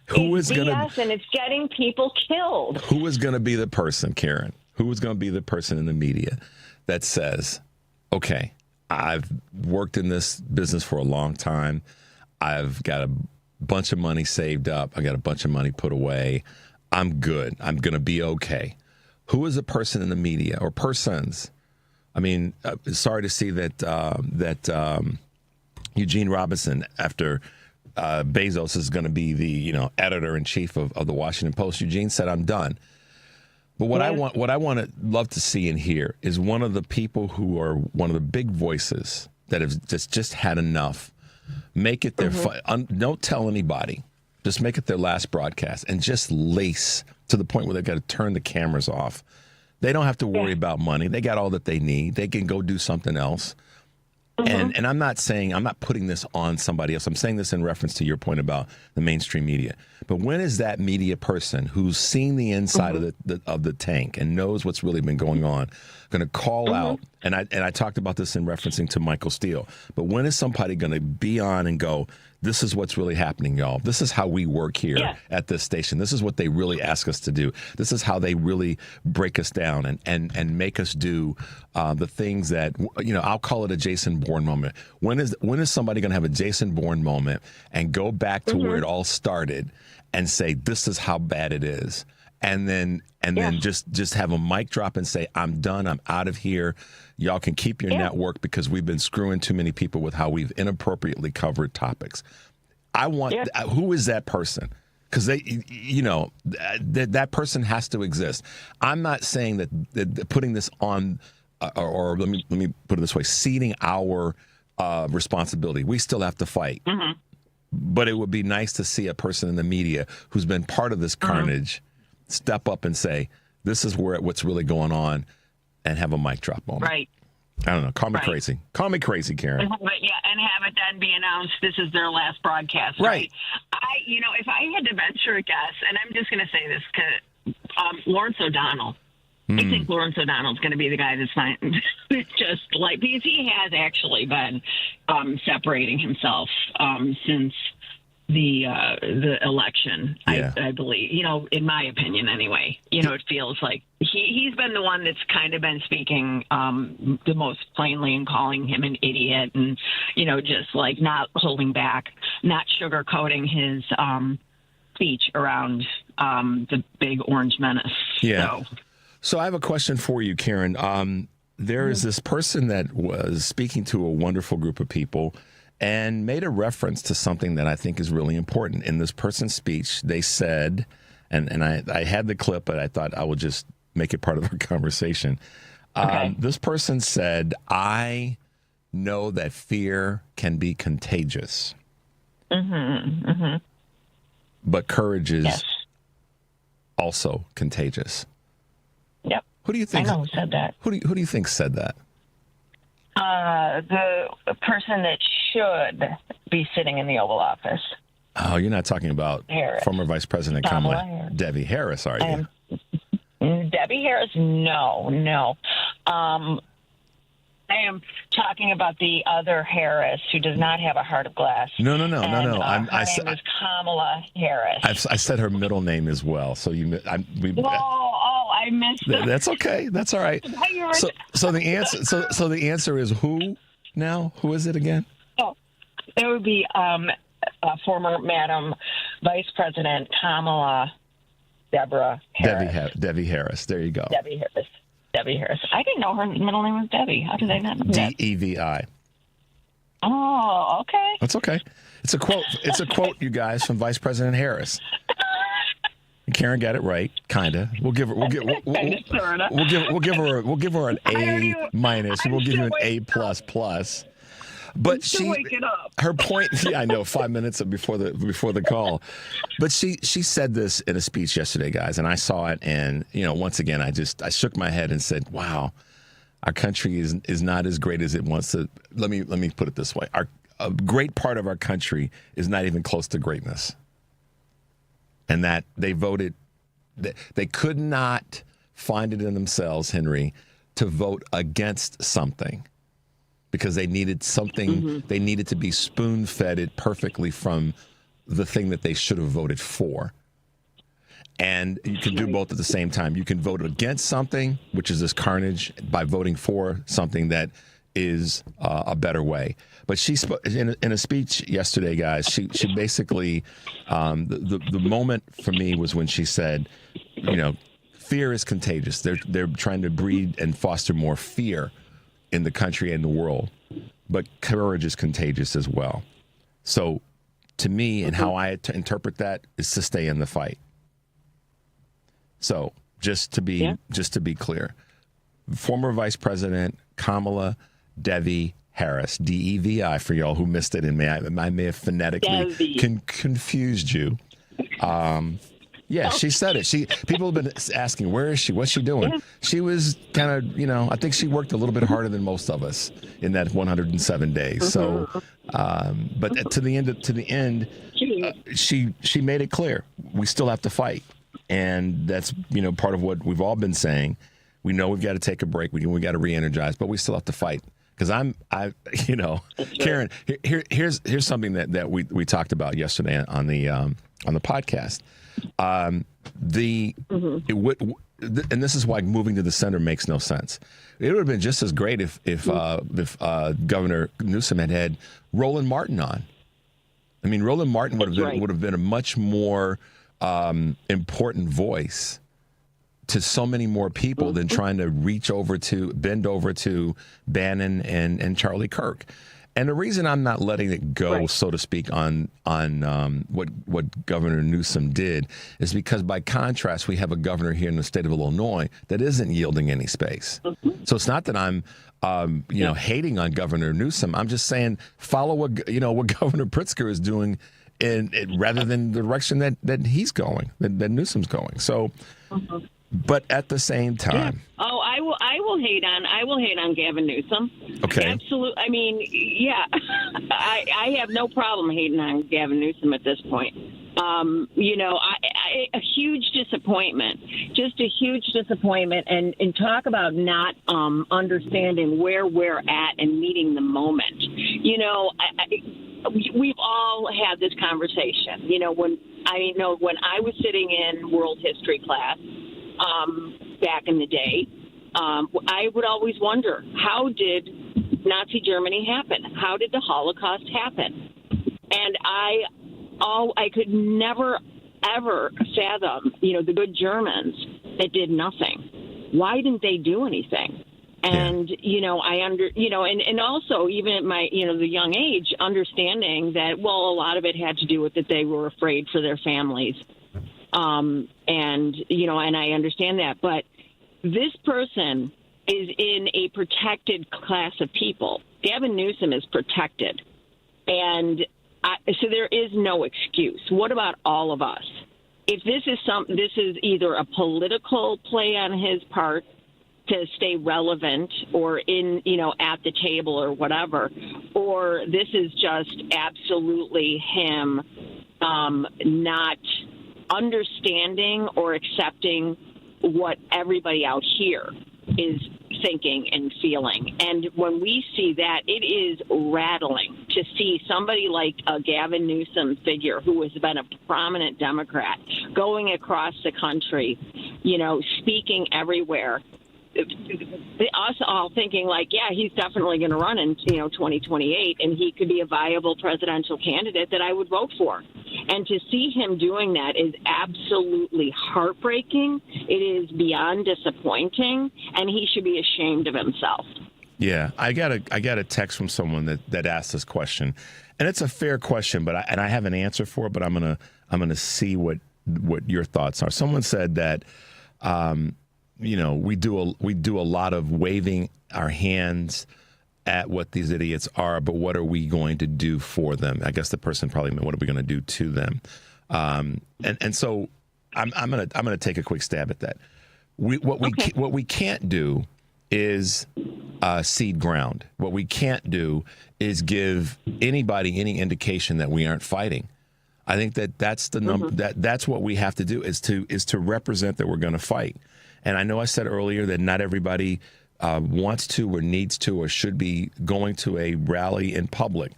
It's BS, and it's getting people killed. Who is going to be the person, Karen? Who is going to be the person in the media that says, okay, I've worked in this business for a long time. I've got a bunch of money saved up. I got a bunch of money put away. I'm good. I'm going to be okay. Who is a person in the media or persons? I mean, sorry to see that Eugene Robinson, after Bezos is going to be the editor-in-chief of the Washington Post, Eugene said, "I'm done." But what I want to love to see and hear is one of the people who are one of the big voices that have just had enough. Make it their don't tell anybody. Just make it their last broadcast and just lace to the point where they've got to turn the cameras off. They don't have to worry about money. They got all that they need. They can go do something else. And I'm not putting this on somebody else. I'm saying this in reference to your point about the mainstream media. But when is that media person who's seen the inside of the tank and knows what's really been going on going to call out? And I talked about this in referencing to Michael Steele. But when is somebody going to be on and go, this is what's really happening, y'all. This is how we work here at this station. This is what they really ask us to do. This is how they really break us down and make us do the things that, I'll call it a Jason Bourne moment. When is somebody going to have a Jason Bourne moment and go back to where it all started and say, this is how bad it is? And then just have a mic drop and say, I'm done. I'm out of here. Y'all can keep your network because we've been screwing too many people with how we've inappropriately covered topics. I want who is that person? Because that person has to exist. I'm not saying that putting this on, or let me put it this way, ceding our responsibility. We still have to fight. But it would be nice to see a person in the media who's been part of this carnage step up and say, this is what's really going on, and have a mic drop moment. Right. I don't know. Call me crazy. Call me crazy, Karen. And have it then be announced this is their last broadcast. Right. If I had to venture a guess, and I'm just going to say this because Lawrence O'Donnell, I think Lawrence O'Donnell's going to be the guy that's fine. Just because he has actually been separating himself since the election. Yeah. I believe, in my opinion anyway. It feels like he's been the one that's kind of been speaking the most plainly and calling him an idiot, and just like not holding back, not sugarcoating his speech around the big orange menace. Yeah. So I have a question for you, Karen. There is this person that was speaking to a wonderful group of people and made a reference to something that I think is really important. In this person's speech, they said, and I had the clip, but I thought I would just make it part of our conversation. Okay. This person said, I know that fear can be contagious. Mm-hmm. Mm-hmm. But courage is also contagious. Yep. Who do you think? I know who said that. Who do you think said that? The person that should be sitting in the Oval Office. Oh, you're not talking about former Vice President Kamala Debbie Harris, are you? Debbie Harris? No. I am talking about the other Harris who does not have a heart of glass. No. Her name is Kamala Harris. I said her middle name as well. So I missed it. That's okay. That's all right. So the answer is who now? Who is it again? Oh, it would be former Madam Vice President Kamala Harris. Debbie Harris. There you go. Debbie Harris. I didn't know her middle name was Debbie. How did I not know that? DEVI. Oh, okay. That's okay. It's a quote. It's a quote, you guys, from Vice President Harris. Karen got it right, kinda. We'll give her an A minus. We'll give you an A plus. But her point. Yeah, I know. 5 minutes before the call, but she said this in a speech yesterday, guys, and I saw it, and once again, I shook my head and said, "Wow, our country is not as great as it wants to." Let me put it this way: a great part of our country is not even close to greatness, and that they voted. They could not find it in themselves, Henry, to vote against something. Because they needed something, they needed to be spoon-fed it perfectly from the thing that they should have voted for. And you can do both at the same time. You can vote against something, which is this carnage, by voting for something that is a better way. But she spoke in a speech yesterday, guys. She basically the moment for me was when she said, fear is contagious. They're trying to breed and foster more fear in the country and the world, but courage is contagious as well. So to me, and how I interpret that, is to stay in the fight. So just to be clear, former Vice President Kamala Devi Harris, DEVI for y'all who missed it, and I may have phonetically confused you. Yeah, she said it. People have been asking, where is she? What's she doing? Yeah. She was kind of, I think she worked a little bit harder than most of us in that 107 days. So, but to the end, she made it clear we still have to fight, and that's part of what we've all been saying. We know we've got to take a break. We got to re-energize, but we still have to fight. Because Karen, here's something that we talked about yesterday on the podcast. And this is why moving to the center makes no sense. It would have been just as great if Governor Newsom had Roland Martin on. I mean, Roland Martin would have been a much more important voice to so many more people than trying to bend over to Bannon and Charlie Kirk. And the reason I'm not letting it go, so to speak, on what Governor Newsom did is because, by contrast, we have a governor here in the state of Illinois that isn't yielding any space. So it's not that I'm, hating on Governor Newsom. I'm just saying follow what Governor Pritzker is doing, rather than the direction that he's going, that Newsom's going. So. But at the same time, I will hate on Gavin Newsom. Okay, absolutely. I mean, yeah, I have no problem hating on Gavin Newsom at this point. A huge disappointment, just a huge disappointment, and talk about not understanding where we're at and meeting the moment. we've all had this conversation. You know, when I was sitting in world history class back in the day, I would always wonder, how did Nazi Germany happen? How did the Holocaust happen? And I could never, ever fathom, the good Germans that did nothing. Why didn't they do anything? And, and also even at my, the young age, understanding that, well, a lot of it had to do with that they were afraid for their families. And I understand that. But this person is in a protected class of people. Gavin Newsom is protected. And so there is no excuse. What about all of us? If this is either a political play on his part to stay relevant or at the table or whatever, or this is just absolutely him not understanding or accepting what everybody out here is thinking and feeling. And when we see that, it is rattling to see somebody like a Gavin Newsom figure who has been a prominent Democrat going across the country, speaking everywhere. Us all thinking like, yeah, he's definitely going to run in 2028, and he could be a viable presidential candidate that I would vote for. And to see him doing that is absolutely heartbreaking. It is beyond disappointing, and he should be ashamed of himself. Yeah, I got a text from someone that asked this question, and it's a fair question, but I have an answer for it. But I'm gonna see what your thoughts are. Someone said that. We do a lot of waving our hands at what these idiots are, but what are we going to do for them? I guess the person probably meant, what are we going to do to them? And so I'm gonna take a quick stab at that. What we can't do is cede ground. What we can't do is give anybody any indication that we aren't fighting. I think that's the number. That's what we have to do is to represent that we're going to fight. And I know I said earlier that not everybody wants to or needs to or should be going to a rally in public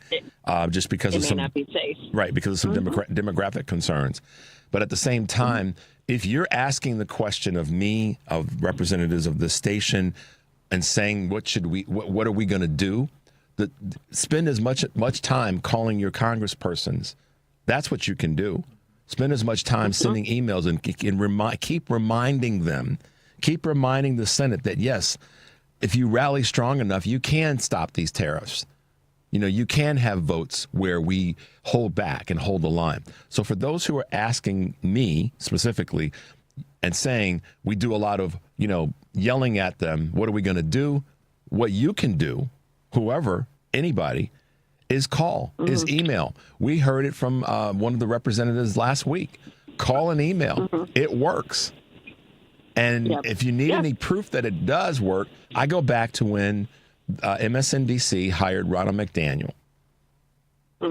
just because it may not be safe. Right, because of some demographic concerns. But at the same time, if you're asking the question of me, of representatives of the station, and saying what are we going to do, spend as much time calling your congresspersons. That's what you can do. Spend as much time sending emails and keep reminding them. Keep reminding the Senate that, yes, if you rally strong enough, you can stop these tariffs. You can have votes where we hold back and hold the line. So for those who are asking me specifically and saying we do a lot of, yelling at them, what are we going to do? What you can do, whoever, anybody, is call, is email. We heard it from one of the representatives last week. Call and email. It works. And if you need any proof that it does work, I go back to when MSNBC hired Ronald McDaniel.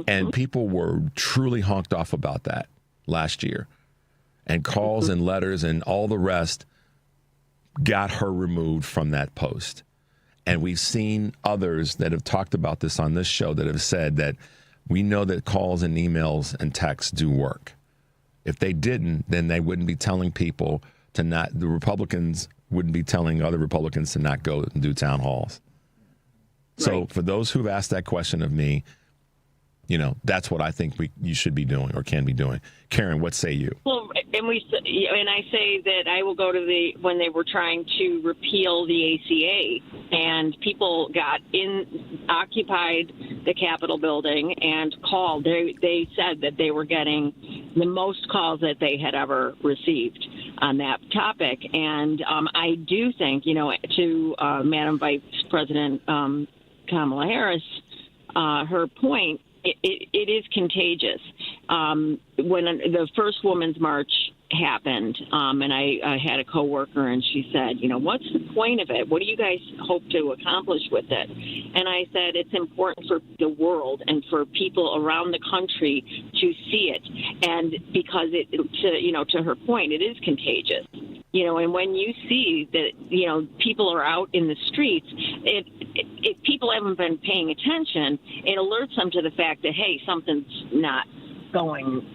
And people were truly honked off about that last year. And calls and letters and all the rest got her removed from that post. And we've seen others that have talked about this on this show that have said that we know that calls and emails and texts do work. If they didn't, then they wouldn't be telling people to not, the Republicans wouldn't be telling other Republicans to not go and do town halls. So for those who've asked that question of me, that's what I think you should be doing or can be doing. Karen, what say you? Well, and I say that I will go to when they were trying to repeal the ACA, and people occupied the Capitol building and called. They said that they were getting the most calls that they had ever received on that topic. And I do think, to Madam Vice President Kamala Harris, her point, it is contagious. When the first Women's March happened, and I had a coworker, and she said, what's the point of it? What do you guys hope to accomplish with it? And I said, it's important for the world and for people around the country to see it. And because to her point, it is contagious. And when you see that, people are out in the streets, if people haven't been paying attention, it alerts them to the fact that, hey, something's not going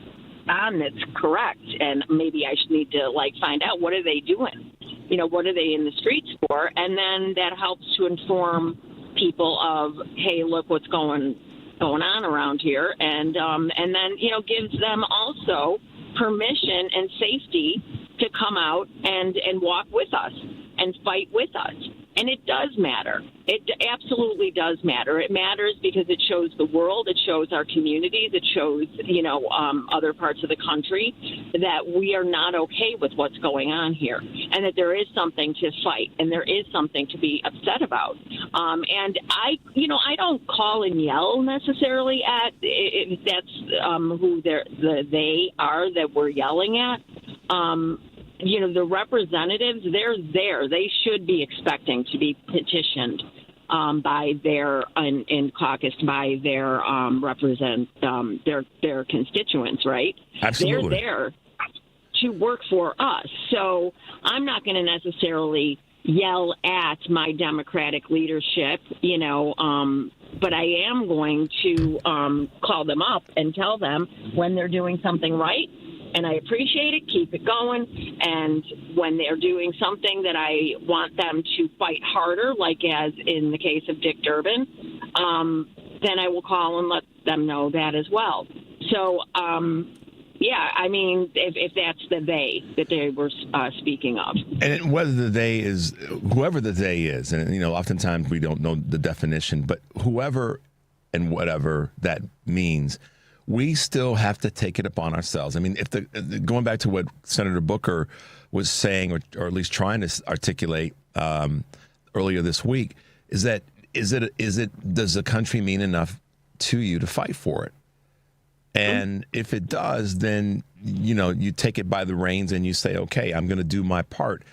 on that's correct, and maybe I should need to find out what are they doing, what are they in the streets for, and then that helps to inform people of, hey, look what's going on around here, and then gives them also permission and safety to come out and walk with us and fight with us. And it does matter. It absolutely does matter. It matters because it shows the world, it shows our communities, it shows, other parts of the country that we are not okay with what's going on here, and that there is something to fight and there is something to be upset about. And I don't call and yell necessarily at if that's who they are that we're yelling at. The representatives, they're there. They should be expecting to be petitioned by their in caucus by their their constituents, right? Absolutely. They're there to work for us. So I'm not going to necessarily yell at my Democratic leadership, but I am going to call them up and tell them when they're doing something right. And I appreciate it. Keep it going. And when they're doing something that I want them to fight harder, like as in the case of Dick Durbin, then I will call and let them know that as well. So, if that's the they that they were speaking of. And whether the they is, whoever the they is, and, oftentimes we don't know the definition, but whoever and whatever that means, we still have to take it upon ourselves. I mean, going back to what Senator Booker was saying, or at least trying to articulate earlier this week, does the country mean enough to you to fight for it? And if it does, then you take it by the reins and you say, okay, I'm going to do my part,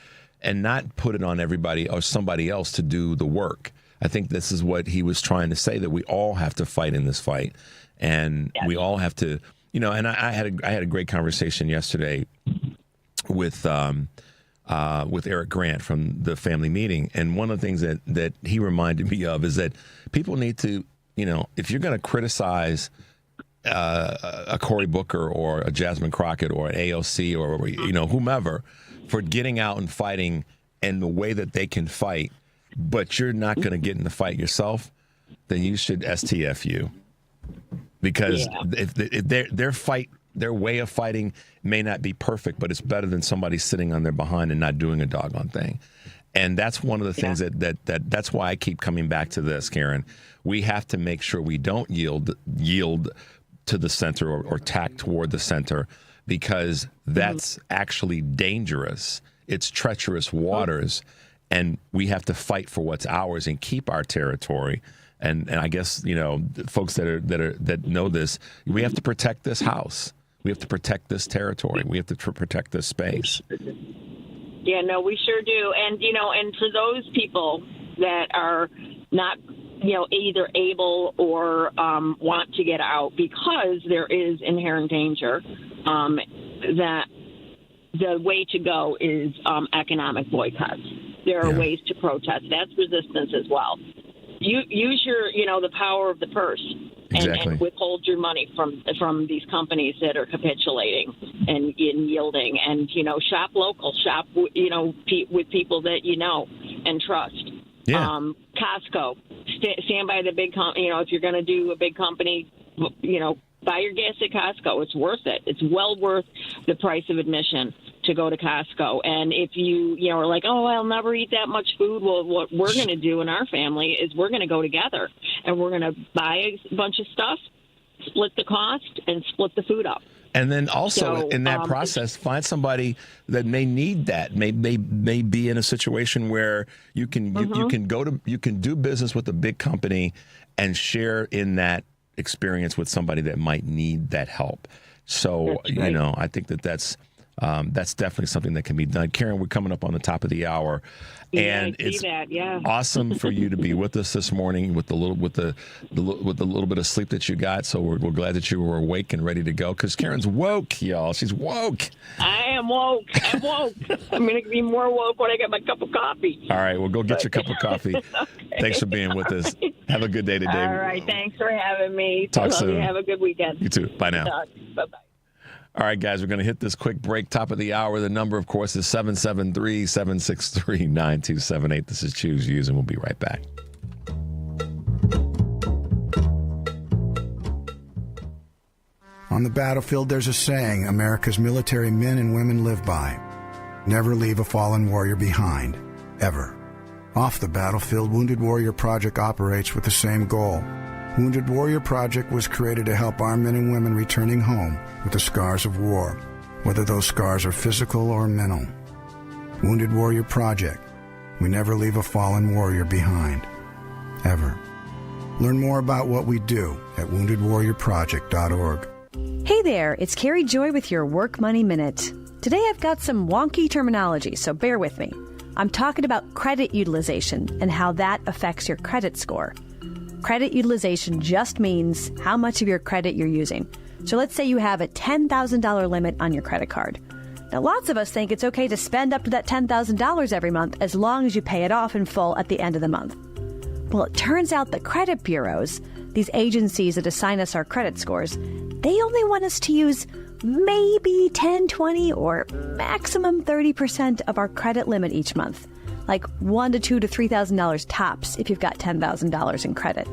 and not put it on everybody or somebody else to do the work. I think this is what he was trying to say, that we all have to fight in this fight. And we all have to, and I had a great conversation yesterday with Eric Grant from the family meeting. And one of the things that he reminded me of is that people need to, if you're going to criticize a Cory Booker or a Jasmine Crockett or an AOC or, whomever for getting out and fighting and the way that they can fight, but you're not going to get in the fight yourself, then you should STFU. Because if their way of fighting may not be perfect, but it's better than somebody sitting on their behind and not doing a doggone thing. And that's one of the things that's why I keep coming back to this, Karen. We have to make sure we don't yield to the center or tack toward the center, because that's actually dangerous. It's treacherous waters, and we have to fight for what's ours and keep our territory. And I guess, folks that know this, we have to protect this house. We have to protect this territory. We have to protect this space. Yeah, no, we sure do. And, and for those people that are not, either able or want to get out because there is inherent danger, that the way to go is economic boycotts. There are ways to protest. That's resistance as well. Use your, the power of the purse and withhold your money from these companies that are capitulating and yielding, and, shop local, shop, with people that and trust. Yeah. Costco, stand by the big company. If you're going to do a big company, buy your gas at Costco. It's worth it. It's well worth the price of admission to go to Costco. And if you are like, oh, I'll never eat that much food, well, what we're going to do in our family is we're going to go together and we're going to buy a bunch be stuff, split the cost, and split the food up. And then also in that process, find somebody that may need that, may be in a situation where you can you can do business with a big company and share in that experience with somebody that might need that help. So, I think that's That's definitely something that can be done. Karen, we're coming up on the top of the hour, and it's awesome for you to be with us this morning with the little bit of sleep that you got. So we're glad that you were awake and ready to go, because Karen's woke, y'all. She's woke. I am woke. I'm woke. I'm going to be more woke when I get my cup of coffee. All right, well, go get your cup of coffee. Okay. Thanks for being with us. Have a good day today. All right, thanks for having me. Talk soon. Have a good weekend. You too. Bye now. Bye-bye. All right, guys, we're going to hit this quick break. Top of the hour. The number, of course, is 773-763-9278. This is Choose Use, and we'll be right back. On the battlefield, there's a saying America's military men and women live by. Never leave a fallen warrior behind, ever. Off the battlefield, Wounded Warrior Project operates with the same goal. Wounded Warrior Project was created to help our men and women returning home with the scars of war, whether those scars are physical or mental. Wounded Warrior Project. We never leave a fallen warrior behind, ever. Learn more about what we do at woundedwarriorproject.org. Hey there, it's Carrie Joy with your Work Money Minute. Today I've got some wonky terminology, so bear with me. I'm talking about credit utilization and how that affects your credit score. Credit utilization just means how much of your credit you're using. So let's say you have a $10,000 limit on your credit card. Now, lots of us think it's okay to spend up to that $10,000 every month as long as you pay it off in full at the end of the month. Well, it turns out the credit bureaus, these agencies that assign us our credit scores, they only want us to use maybe 10, 20, or maximum 30% of our credit limit each month. Like $1,000 to $2,000 to $3,000 tops if you've got $10,000 in credit.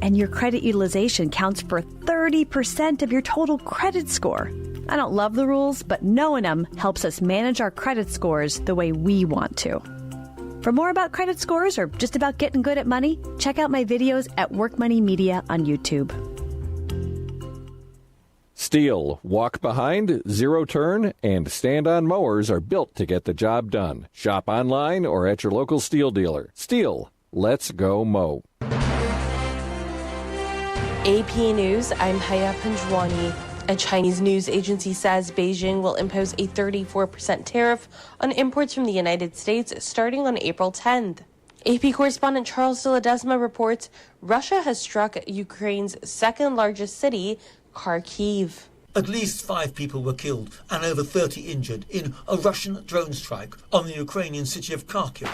And your credit utilization counts for 30% of your total credit score. I don't love the rules, but knowing them helps us manage our credit scores the way we want to. For more about credit scores or just about getting good at money, check out my videos at Work Money Media on YouTube. Steel, walk behind, zero turn, and stand-on mowers are built to get the job done. Shop online or at your local Steel dealer. Steel, let's go mow. AP News, I'm Haya Panjwani. A Chinese news agency says Beijing will impose a 34% tariff on imports from the United States starting on April 10th. AP correspondent Charles de Ledesma reports Russia has struck Ukraine's second largest city, Kharkiv. At least 5 people were killed and over 30 injured in a Russian drone strike on the Ukrainian city of Kharkiv.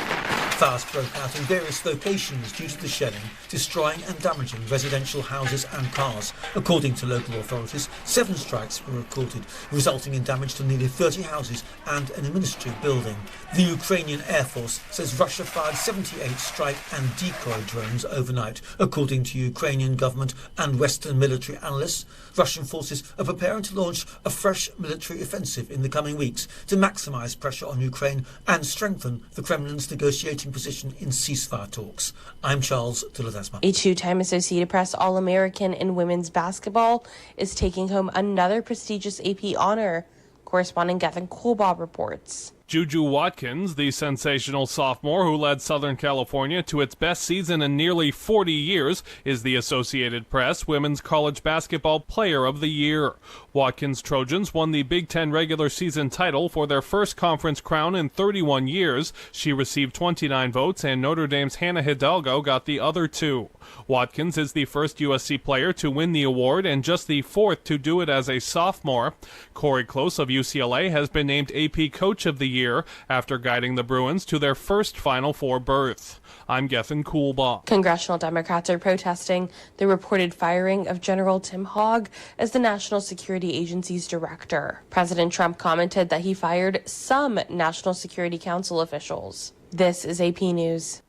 Fires broke out in various locations due to the shelling, destroying and damaging residential houses and cars. According to local authorities, 7 strikes were recorded, resulting in damage to nearly 30 houses and an administrative building. The Ukrainian Air Force says Russia fired 78 strike and decoy drones overnight. According to Ukrainian government and Western military analysts, Russian forces are preparing to launch a fresh military offensive in the coming weeks to maximise pressure on Ukraine and strengthen the Kremlin's negotiating position in ceasefire talks. I'm Charles de Ledesma. A 2-time Associated Press All-American in women's basketball is taking home another prestigious AP honor. Correspondent Gethin Coolbaugh reports. Juju Watkins, the sensational sophomore who led Southern California to its best season in nearly 40 years, is the Associated Press Women's College Basketball Player of the Year. Watkins Trojans won the Big Ten regular season title for their first conference crown in 31 years. She received 29 votes, and Notre Dame's Hannah Hidalgo got the other 2. Watkins is the first USC player to win the award and just the 4th to do it as a sophomore. Corey Close of UCLA has been named AP Coach of the Year after guiding the Bruins to their first Final Four berth. I'm Gethin Coolbaugh. Congressional Democrats are protesting the reported firing of General Tim Hogg as the National Security Agency's director. President Trump commented that he fired some National Security Council officials. This is AP News.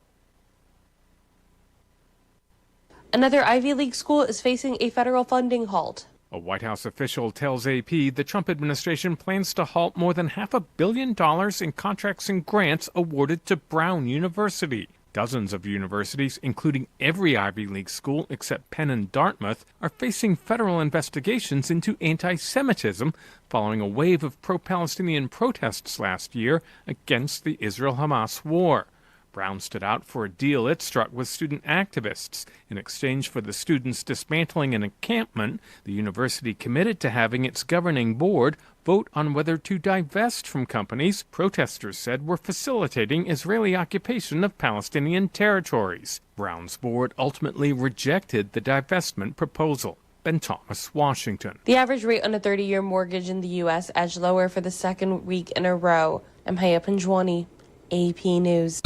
Another Ivy League school is facing a federal funding halt. A White House official tells AP the Trump administration plans to halt more than $500 million in contracts and grants awarded to Brown University. Dozens of universities, including every Ivy League school except Penn and Dartmouth, are facing federal investigations into anti-Semitism following a wave of pro-Palestinian protests last year against the Israel-Hamas war. Brown stood out for a deal it struck with student activists. In exchange for the students dismantling an encampment, the university committed to having its governing board vote on whether to divest from companies protesters said were facilitating Israeli occupation of Palestinian territories. Brown's board ultimately rejected the divestment proposal. Ben Thomas, Washington. The average rate on a 30-year mortgage in the U.S. edged lower for the second week in a row. I'm Haya Panjwani, AP News.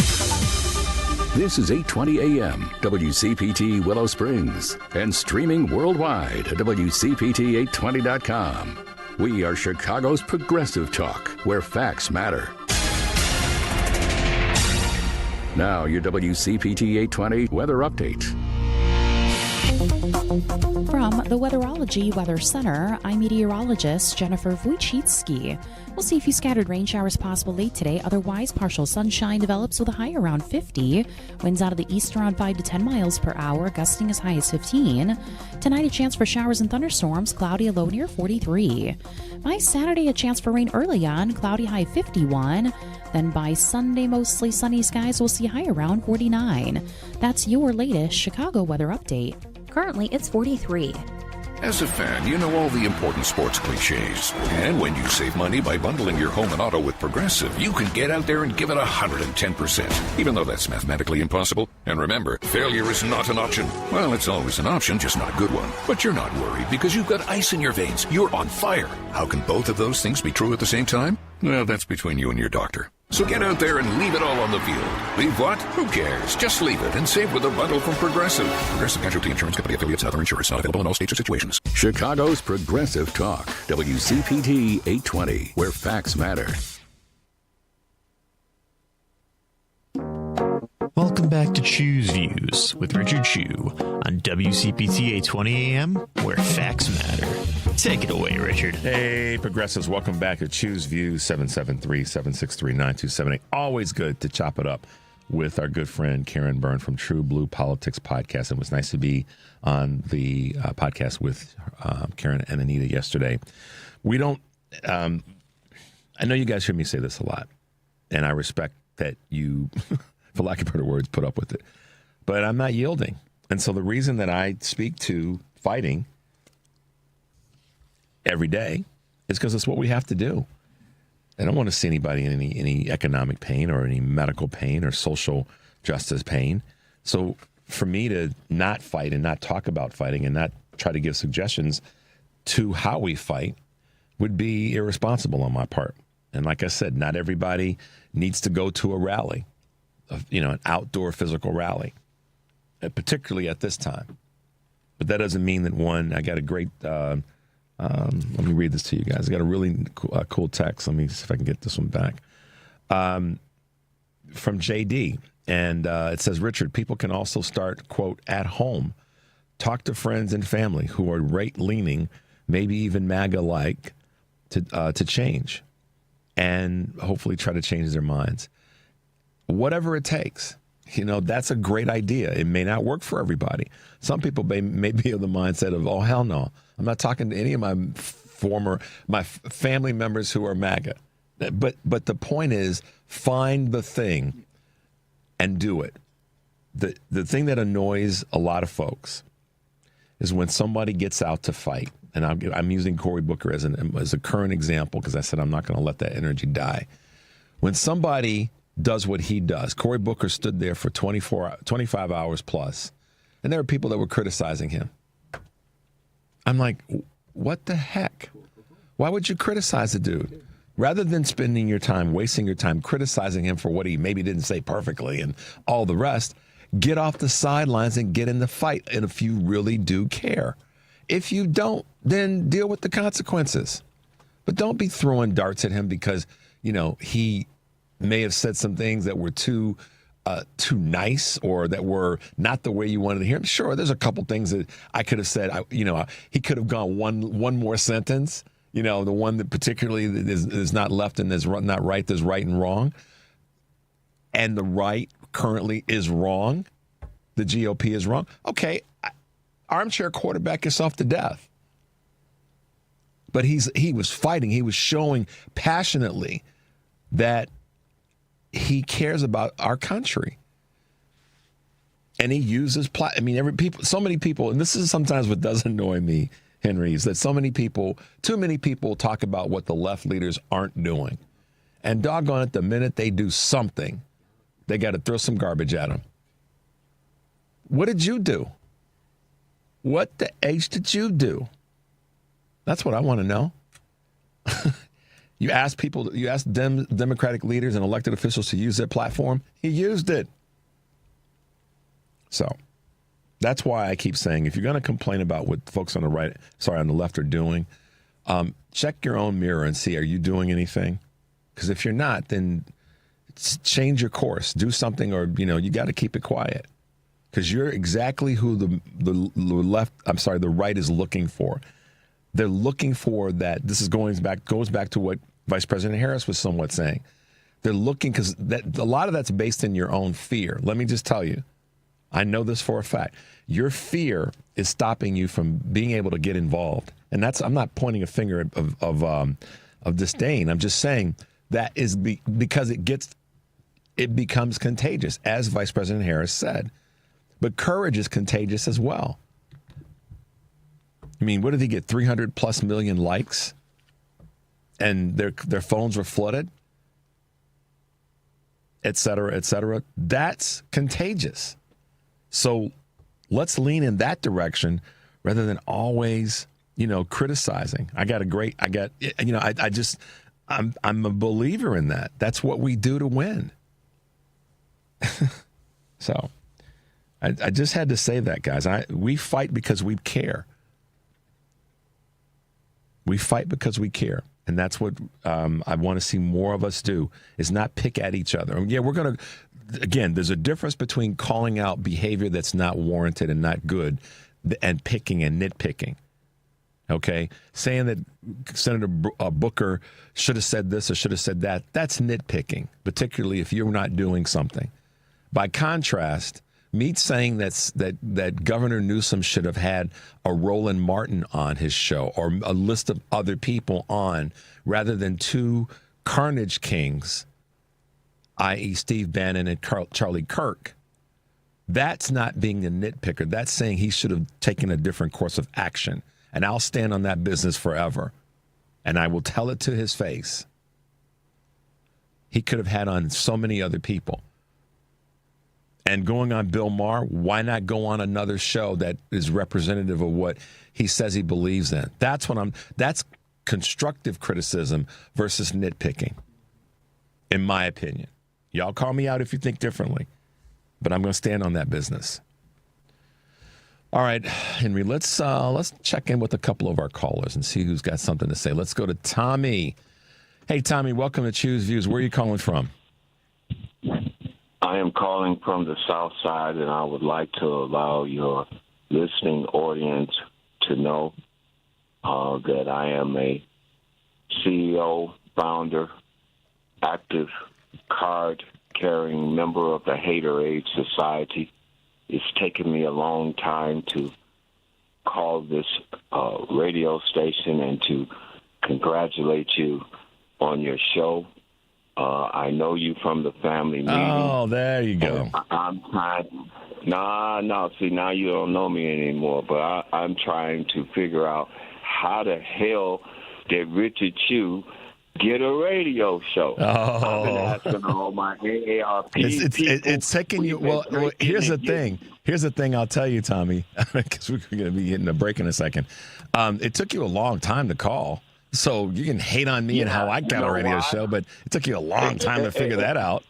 This is 820 AM, WCPT Willow Springs, and streaming worldwide at WCPT820.com. We are Chicago's progressive talk, where facts matter. Now, your WCPT 820 weather update. From the Weatherology Weather Center, I'm meteorologist Jennifer Wojcicki. We'll see a few scattered rain showers possible late today. Otherwise, partial sunshine develops with a high around 50. Winds out of the east around 5 to 10 miles per hour, gusting as high as 15. Tonight, a chance for showers and thunderstorms, cloudy, a low near 43. By Saturday, a chance for rain early on, cloudy, high 51. Then by Sunday, mostly sunny skies, we'll see high around 49. That's your latest Chicago weather update. Currently, it's 43. As a fan, you know all the important sports cliches. And when you save money by bundling your home and auto with Progressive, you can get out there and give it 110%, even though that's mathematically impossible. And remember, failure is not an option. Well, it's always an option, just not a good one. But you're not worried because you've got ice in your veins. You're on fire. How can both of those things be true at the same time? Well, that's between you and your doctor. So get out there and leave it all on the field. Leave what? Who cares? Just leave it and save with a bundle from Progressive. Progressive Casualty Insurance Company affiliates and other insurers. Not available in all states or situations. Chicago's progressive talk, WCPT 820, where facts matter. Welcome back to Choose Views with Richard Chu on WCPT 820 AM, where facts matter. Take it away, Richard. Hey, progressives, welcome back to Choose Views, 773-763-9278. Always good to chop it up with our good friend Karen Byrne from TruBlu Politics podcast. It was nice to be on the podcast with Karen and Anita yesterday. We don't, I know you guys hear me say this a lot, and I respect that you, for lack of better words, put up with it. But I'm not yielding. And so the reason that I speak to fighting every day is because it's what we have to do. I don't want to see anybody in any economic pain or any medical pain or social justice pain. So for me to not fight and not talk about fighting and not try to give suggestions to how we fight would be irresponsible on my part. And like I said, not everybody needs to go to a rally, an outdoor physical rally, particularly at this time. But that doesn't mean that I got a great, let me read this to you guys. I got a really cool text. Let me see if I can get this one back. From JD. And it says, Richard, people can also start, quote, at home. Talk to friends and family who are right-leaning, maybe even MAGA-like, to change. And hopefully try to change their minds. Whatever it takes. That's a great idea. It may not work for everybody. Some people may be of the mindset of, oh, hell no. I'm not talking to any of my family members who are MAGA. But the point is, find the thing and do it. The thing that annoys a lot of folks is when somebody gets out to fight. And I'm using Cory Booker as a current example because I said I'm not going to let that energy die. When somebody does what he does, Cory Booker stood there for 25 hours plus, and there were people that were criticizing him. I'm like, what the heck? Why would you criticize a dude? Rather than spending your time, wasting your time criticizing him for what he maybe didn't say perfectly and all the rest, get off the sidelines and get in the fight. And if you really do care, if you don't, then deal with the consequences. But don't be throwing darts at him because, he may have said some things that were too nice or that were not the way you wanted to hear him. Sure, there's a couple things that I could have said. He could have gone one more sentence. The one that particularly is not left and is not right. There's right and wrong, and the right currently is wrong. The GOP is wrong. Okay, armchair quarterback yourself to death. But he was fighting. He was showing passionately that he cares about our country. And he uses so many people, and this is sometimes what does annoy me, Henry, is that too many people talk about what the left leaders aren't doing. And doggone it, the minute they do something, they got to throw some garbage at them. What did you do? What the H did you do? That's what I want to know. You ask Democratic leaders and elected officials to use their platform. He used it. So that's why I keep saying, if you're going to complain about what folks on the left are doing, check your own mirror and see, are you doing anything? Because if you're not, then change your course, do something, or, you got to keep it quiet. Because you're exactly who the right is looking for. They're looking for that. This goes back to what Vice President Harris was somewhat saying. They're looking, because a lot of that's based in your own fear. Let me just tell you, I know this for a fact. Your fear is stopping you from being able to get involved. And I'm not pointing a finger of disdain. I'm just saying that is because it becomes contagious, as Vice President Harris said. But courage is contagious as well. I mean, what did he get? 300+ million likes, and their phones were flooded, et cetera, et cetera. That's contagious. So let's lean in that direction rather than always, criticizing. I'm a believer in that. That's what we do to win. So I just had to say that, guys. We fight because we care. We fight because we care. And that's what I want to see more of us do, is not pick at each other. Yeah, we're going to, again, there's a difference between calling out behavior that's not warranted and not good and picking and nitpicking. Okay? Saying that Senator Booker should have said this or should have said that, that's nitpicking, particularly if you're not doing something. By contrast, me saying that Governor Newsom should have had a Roland Martin on his show or a list of other people on rather than two carnage kings, i.e. Steve Bannon and Charlie Kirk, that's not being a nitpicker. That's saying he should have taken a different course of action. And I'll stand on that business forever. And I will tell it to his face. He could have had on so many other people. And going on Bill Maher, why not go on another show that is representative of what he says he believes in? That's constructive criticism versus nitpicking, in my opinion. Y'all call me out if you think differently, but I'm going to stand on that business. All right, Henry, let's check in with a couple of our callers and see who's got something to say. Let's go to Tommy. Hey, Tommy, welcome to Choose Views. Where are you calling from? I am calling from the South Side, and I would like to allow your listening audience to know that I am a CEO, founder, active card-carrying member of the Haterade Society. It's taken me a long time to call this radio station and to congratulate you on your show. I know you from the family meeting. Oh, there you go. I'm trying. No. See, now you don't know me anymore. But I'm trying to figure out how the hell did Richard Chew get a radio show? I've been asking all my AARP It's taking you. Well, here's the thing. Here's the thing I'll tell you, Tommy, because we're going to be getting a break in a second. It took you a long time to call. So you can hate on me and how I got a radio show, but it took you a long time to figure that out.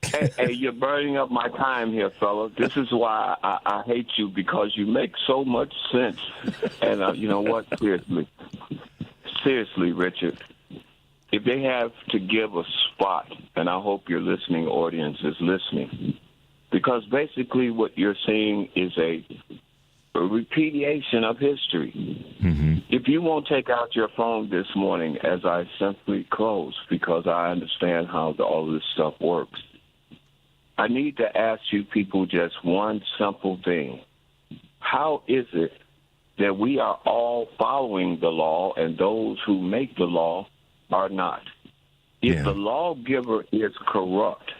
Hey, you're burning up my time here, fella. This is why I hate you, because you make so much sense. And you know what? Seriously, Richard, if they have to give a spot, and I hope your listening audience is listening, because basically what you're seeing is a repudiation of history. Mm-hmm. If you won't take out your phone this morning as I simply close, because I understand how all this stuff works, I need to ask you people just one simple thing. How is it that we are all following the law and those who make the law are not? If the lawgiver is corrupt,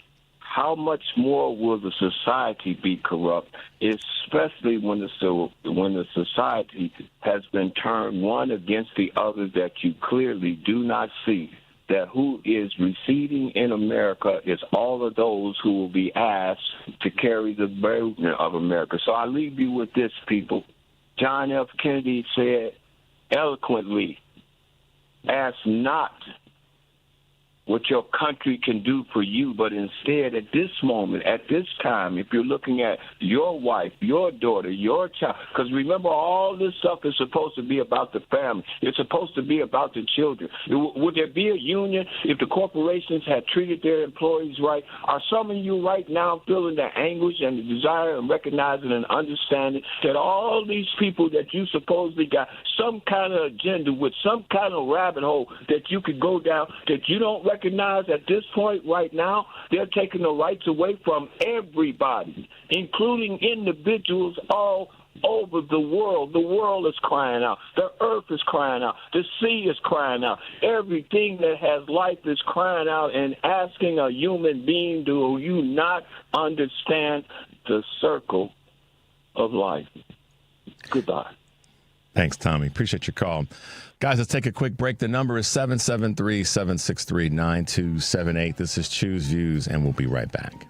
how much more will the society be corrupt, especially when the society has been turned one against the other that you clearly do not see? That who is receding in America is all of those who will be asked to carry the burden of America. So I leave you with this, people. John F. Kennedy said eloquently, ask not what your country can do for you, but instead at this moment, at this time, if you're looking at your wife, your daughter, your child, because remember, all this stuff is supposed to be about the family. It's supposed to be about the children. Would there be a union if the corporations had treated their employees right? Are some of you right now feeling the anguish and the desire and recognizing and understanding that all these people that you supposedly got some kind of agenda with, some kind of rabbit hole that you could go down, that you don't recognize at this point right now, they're taking the rights away from everybody, including individuals all over the world. The world is crying out. The earth is crying out. The sea is crying out. Everything that has life is crying out and asking a human being, do you not understand the circle of life? Goodbye. Thanks, Tommy. Appreciate your call. Guys, let's take a quick break. The number is 773-763-9278. This is Choose Views, and we'll be right back.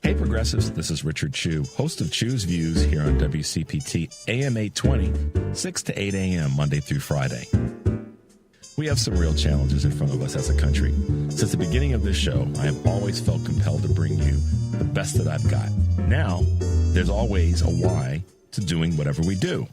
Hey, progressives. This is Richard Chew, host of Choose Views here on WCPT AM 820, 6 to 8 a.m., Monday through Friday. We have some real challenges in front of us as a country. Since the beginning of this show, I have always felt compelled to bring you the best that I've got. Now, there's always a why to doing whatever we do.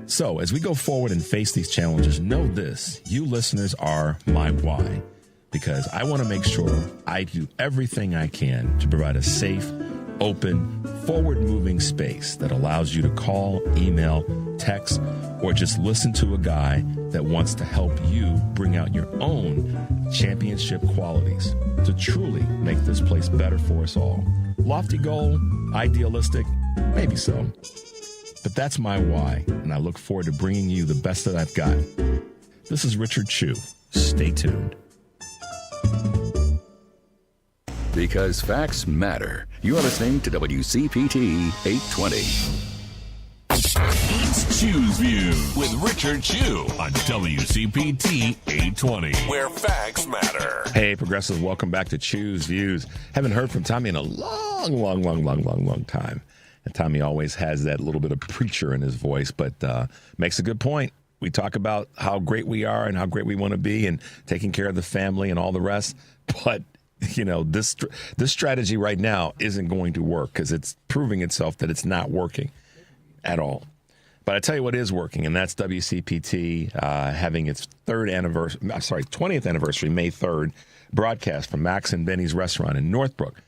So, as we go forward and face these challenges, know this: you listeners are my why, because I want to make sure I do everything I can to provide a safe, open, forward-moving space that allows you to call, email, text, or just listen to a guy that wants to help you bring out your own championship qualities to truly make this place better for us all. Lofty goal, idealistic, maybe so. But that's my why, and I look forward to bringing you the best that I've got. This is Richard Chew. Stay tuned. Because facts matter. You're listening to WCPT 820. It's Chew's View with Richard Chew on WCPT 820, where facts matter. Hey, progressives, welcome back to Choose Views. Haven't heard from Tommy in a long time. And Tommy always has that little bit of preacher in his voice, but makes a good point. We talk about how great we are and how great we want to be and taking care of the family and all the rest. But, you know, this strategy right now isn't going to work because it's proving itself that it's not working at all. But I tell you what is working, and that's WCPT having its 20th anniversary, May 3rd, broadcast from Max and Benny's restaurant in Northbrook.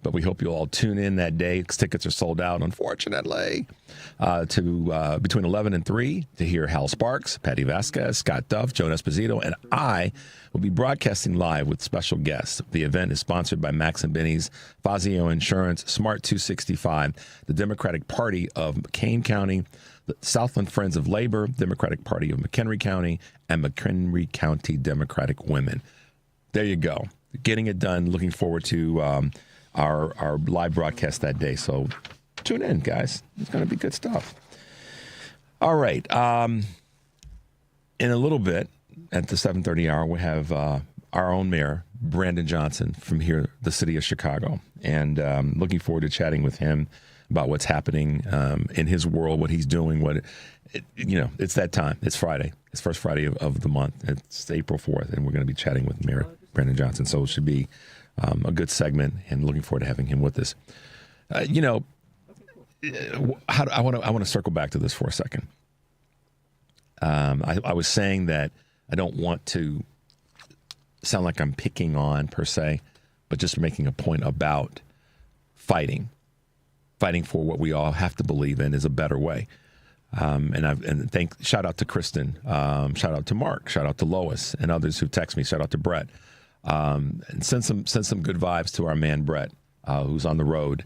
But we hope you'll all tune in that day. Tickets are sold out, unfortunately, to between 11 and 3 to hear Hal Sparks, Patty Vasquez, Scott Duff, Joan Esposito, and I will be broadcasting live with special guests. The event is sponsored by Max and Benny's, Fazio Insurance, Smart 265, the Democratic Party of McCain County, the Southland Friends of Labor, Democratic Party of McHenry County, and McHenry County Democratic Women. There you go. Getting it done. Looking forward to our live broadcast that day. So tune in, guys. It's going to be good stuff. All right. In a little bit, at the 7:30 hour, we have our own mayor, Brandon Johnson, from here, the city of Chicago. And looking forward to chatting with him about what's happening in his world, what he's doing, it's that time. It's Friday. It's first Friday of the month. It's April 4th, and we're going to be chatting with Mayor Brandon Johnson. So it should be a good segment, and looking forward to having him with us. I want to circle back to this for a second. I was saying that I don't want to sound like I'm picking on per se, but just making a point about fighting for what we all have to believe in is a better way. Shout out to Kristen, shout out to Mark, shout out to Lois and others who text me. Shout out to Brett. And send some good vibes to our man Brett, who's on the road.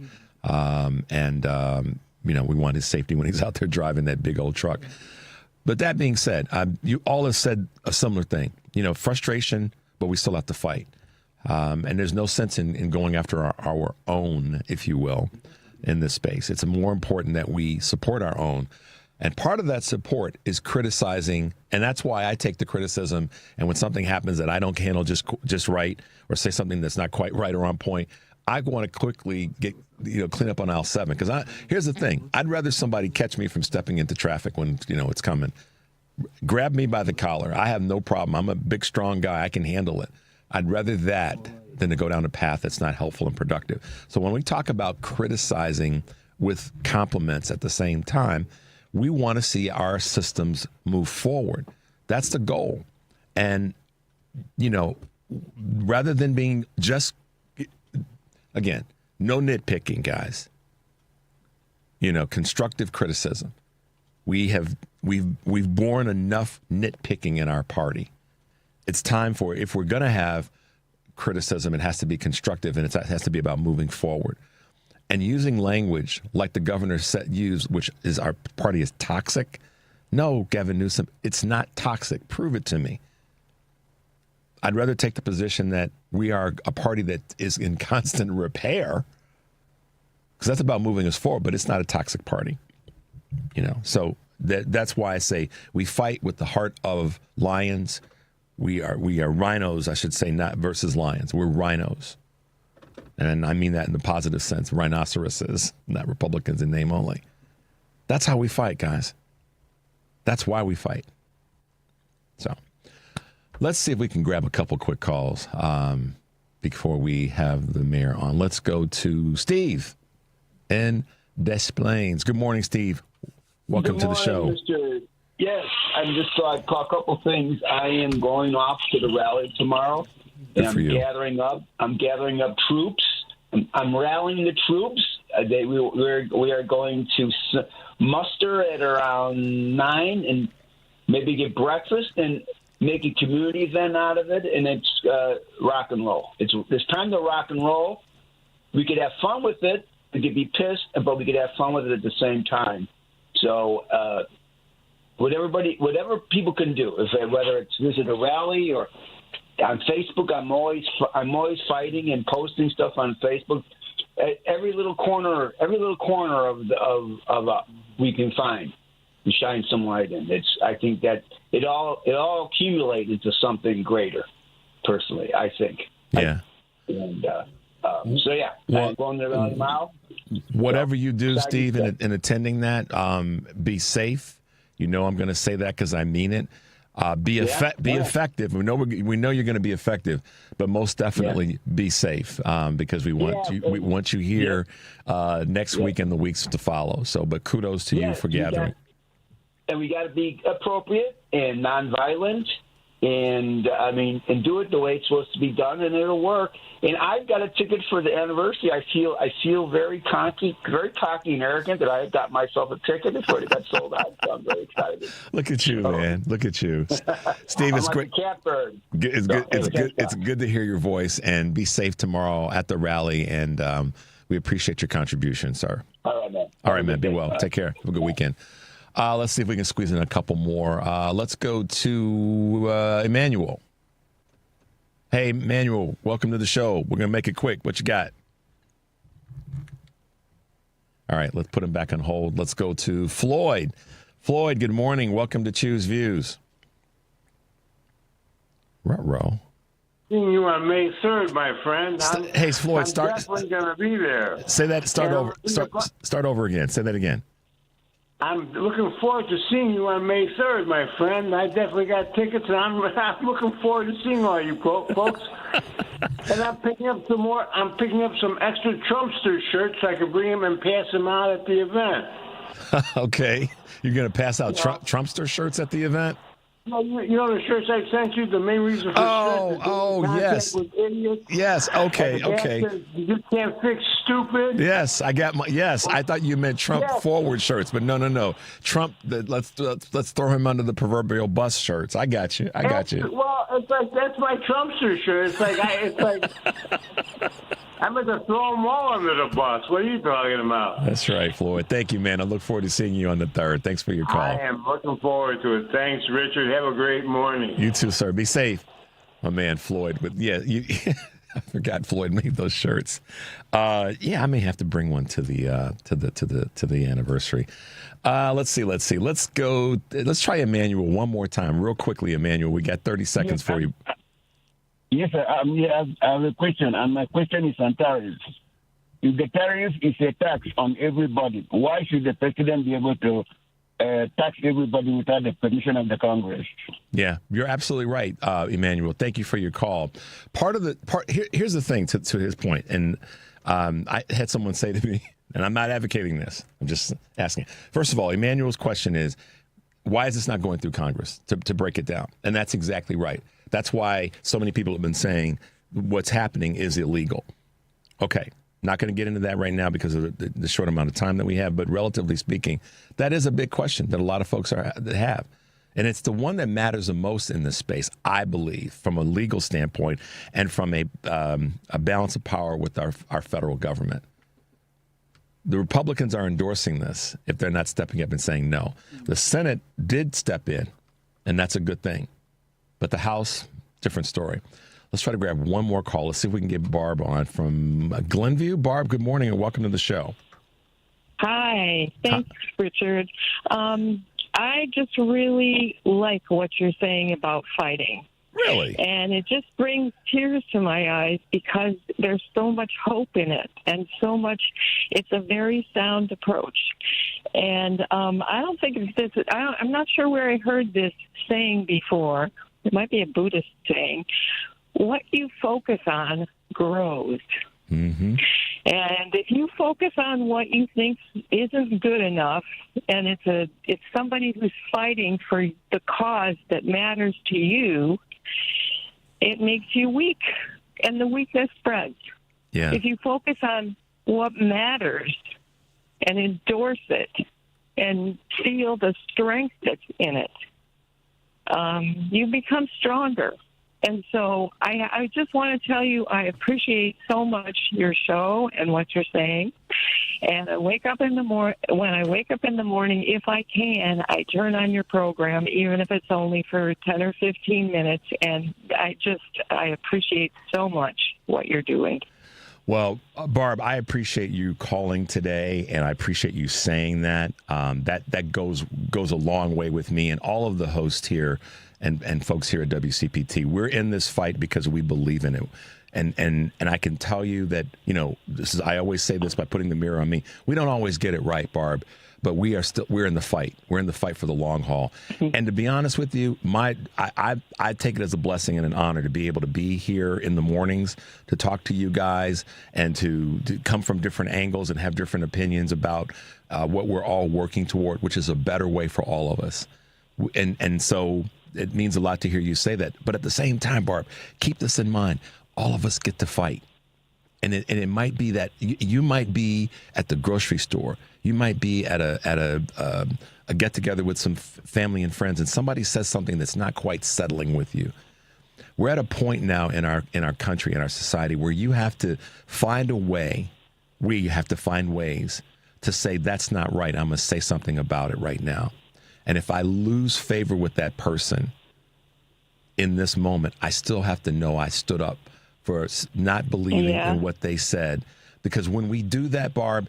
we want his safety when he's out there driving that big old truck. But that being said, you all have said a similar thing. Frustration, but we still have to fight. And there's no sense in going after our own, if you will, in this space. It's more important that we support our own. And part of that support is criticizing, and that's why I take the criticism. And when something happens that I don't handle just right, or say something that's not quite right or on point, I want to quickly clean up on aisle 7. Because here's the thing: I'd rather somebody catch me from stepping into traffic when it's coming. Grab me by the collar. I have no problem. I'm a big, strong guy. I can handle it. I'd rather that than to go down a path that's not helpful and productive. So when we talk about criticizing with compliments at the same time, we want to see our systems move forward. That's the goal. And, rather than being just, again, no nitpicking, guys. Constructive criticism. We've borne enough nitpicking in our party. It's time for, if we're going to have criticism, it has to be constructive, and it has to be about moving forward. And using language like the governor used, which is our party is toxic. No, Gavin Newsom, it's not toxic. Prove it to me. I'd rather take the position that we are a party that is in constant repair, because that's about moving us forward, but it's not a toxic party. So that's why I say we fight with the heart of lions. We are rhinos, I should say, not versus lions. We're rhinos. And I mean that in the positive sense. Rhinoceroses, not Republicans in name only. That's how we fight, guys. That's why we fight. So let's see if we can grab a couple quick calls before we have the mayor on. Let's go to Steve in Des Plaines. Good morning, Steve. Welcome to the show. Yes, I'm just a couple things. I am going off to the rally tomorrow. Good and for you. I'm gathering up troops. I'm rallying the troops. We are going to muster at around 9 and maybe get breakfast and make a community event out of it. And it's rock and roll. It's time to rock and roll. We could have fun with it. We could be pissed, but we could have fun with it at the same time. So whatever people can do, whether it's visit a rally or on Facebook, I'm always fighting and posting stuff on Facebook. Every little corner of we can find and shine some light in. I think that it all accumulates into something greater. Personally, I think. Yeah. I'm going to rally tomorrow. Whatever you do, Steve, in attending that, be safe. I'm going to say that because I mean it. Be effective. We know you're going to be effective, but most definitely be safe because we want you here next week and the weeks to follow. So, but kudos to you for gathering. And we got to be appropriate and nonviolent, and do it the way it's supposed to be done, and it'll work. And I've got a ticket for the anniversary. I feel very cocky and arrogant that I got myself a ticket. It's already got sold out, so I'm very excited. Look at you, man. Look at you, Steve. It's great. Catbird. It's good. It's good to hear your voice, and be safe tomorrow at the rally. And we appreciate your contribution, sir. All right, man. Be well. Take care. Have a good weekend. Let's see if we can squeeze in a couple more. Let's go to Emmanuel. Hey, Emmanuel, welcome to the show. We're going to make it quick. What you got? All right, let's put him back on hold. Let's go to Floyd. Floyd, good morning. Welcome to Choose Views. Ruh-roh. Seeing you on May 3rd, my friend. Hey, Floyd, I'm definitely going to be there. Say that. Start over again. Say that again. I'm looking forward to seeing you on May 3rd, my friend. I definitely got tickets, and I'm looking forward to seeing all you folks. And I'm picking up some more. I'm picking up some extra Trumpster shirts so I can bring them and pass them out at the event. Okay, you're going to pass out Trumpster shirts at the event? You know the shirts I sent you. The main reason for yes, with idiots. yes. Okay, okay. You can't fix stupid. Yes, I got my. Yes, I thought you meant Trump forward shirts, but no. Trump. Let's throw him under the proverbial bus shirts. I got you. Well, it's like that's my Trumpster shirt. It's like I'm going to throw them all under the bus. What are you talking about? That's right, Floyd. Thank you, man. I look forward to seeing you on the 3rd. Thanks for your call. I am looking forward to it. Thanks, Richard. Have a great morning. You too, sir. Be safe, my man, Floyd. But yeah, I forgot Floyd made those shirts. I may have to bring one to the anniversary. Let's see. Let's go. Let's try Emmanuel one more time, real quickly. Emmanuel, we got 30 seconds for you. Yes, sir. I have a question, and my question is on tariffs. If the tariff is a tax on everybody, why should the president be able to tax everybody without the permission of the Congress? Yeah, you're absolutely right, Emmanuel. Thank you for your call. Here's the thing to his point, and I had someone say to me, and I'm not advocating this, I'm just asking. First of all, Emmanuel's question is, why is this not going through Congress to break it down? And that's exactly right. That's why so many people have been saying what's happening is illegal. Okay, not going to get into that right now because of the short amount of time that we have, but relatively speaking, that is a big question that a lot of folks have. And it's the one that matters the most in this space, I believe, from a legal standpoint and from a balance of power with our federal government. The Republicans are endorsing this if they're not stepping up and saying no. The Senate did step in, and that's a good thing. But the House, different story. Let's try to grab one more call. Let's see if we can get Barb on from Glenview. Barb, good morning and welcome to the show. Hi. Thanks, Richard. I just really like what you're saying about fighting. Really? And it just brings tears to my eyes because there's so much hope in it and so much. It's a very sound approach. And I don't think it's this. I'm not sure where I heard this saying before. It might be a Buddhist saying. What you focus on grows. Mm-hmm. And if you focus on what you think isn't good enough, and it's somebody who's fighting for the cause that matters to you, it makes you weak, and the weakness spreads. Yeah. If you focus on what matters and endorse it and feel the strength that's in it, you become stronger. And so I just want to tell you I appreciate so much your show and what you're saying. And when I wake up in the morning, if I can, I turn on your program, even if it's only for 10 or 15 minutes. And I appreciate so much what you're doing. Well, Barb, I appreciate you calling today, and I appreciate you saying that. That goes a long way with me and all of the hosts here and folks here at WCPT. We're in this fight because we believe in it. And I can tell you that, I always say this by putting the mirror on me. We don't always get it right, Barb, but we're in the fight. We're in the fight for the long haul. And to be honest with you, I take it as a blessing and an honor to be able to be here in the mornings to talk to you guys and to come from different angles and have different opinions about what we're all working toward, which is a better way for all of us. And so it means a lot to hear you say that. But at the same time, Barb, keep this in mind. All of us get to fight. And it might be that you might be at the grocery store. You might be at a get together with some family and friends, and somebody says something that's not quite settling with you. We're at a point now in our country, in our society, where you have to find a way. We have to find ways to say that's not right. I'm going to say something about it right now. And if I lose favor with that person in this moment, I still have to know I stood up for not believing in what they said. Because when we do that, Barb,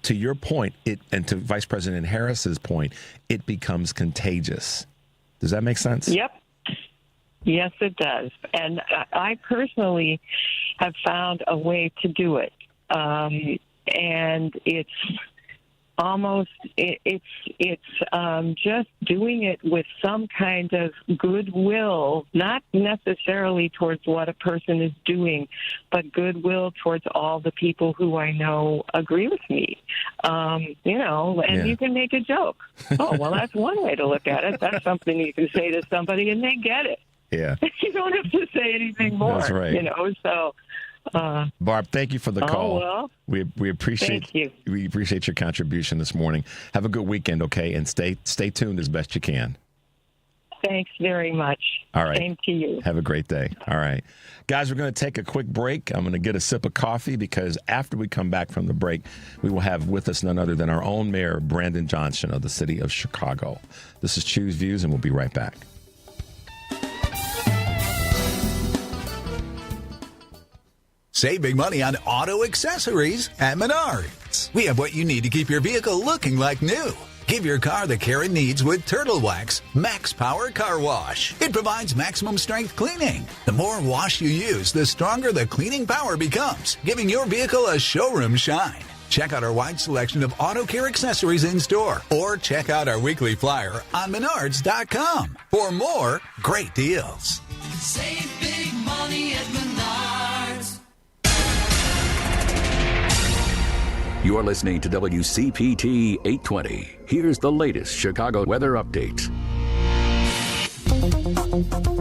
to your point, and to Vice President Harris's point, it becomes contagious. Does that make sense? Yep. Yes, it does. And I personally have found a way to do it. And almost it's just doing it with some kind of goodwill, not necessarily towards what a person is doing, but goodwill towards all the people who I know agree with me. You can make a joke. Oh, well, that's one way to look at it. That's something you can say to somebody and they get it. Yeah. You don't have to say anything more. That's right. So Barb, thank you for the call. Well, we appreciate thank you. We appreciate your contribution this morning. Have a good weekend, okay? And stay tuned as best you can. Thanks very much. All right. Same to you. Have a great day. All right. Guys, we're going to take a quick break. I'm going to get a sip of coffee because after we come back from the break, we will have with us none other than our own mayor, Brandon Johnson of the city of Chicago. This is Choose Views, and we'll be right back. Save big money on auto accessories at Menards. We have what you need to keep your vehicle looking like new. Give your car the care it needs with Turtle Wax Max Power Car Wash. It provides maximum strength cleaning. The more wash you use, the stronger the cleaning power becomes, giving your vehicle a showroom shine. Check out our wide selection of auto care accessories in store or check out our weekly flyer on Menards.com for more great deals. Save big money at Menards. You're listening to WCPT 820. Here's the latest Chicago weather update.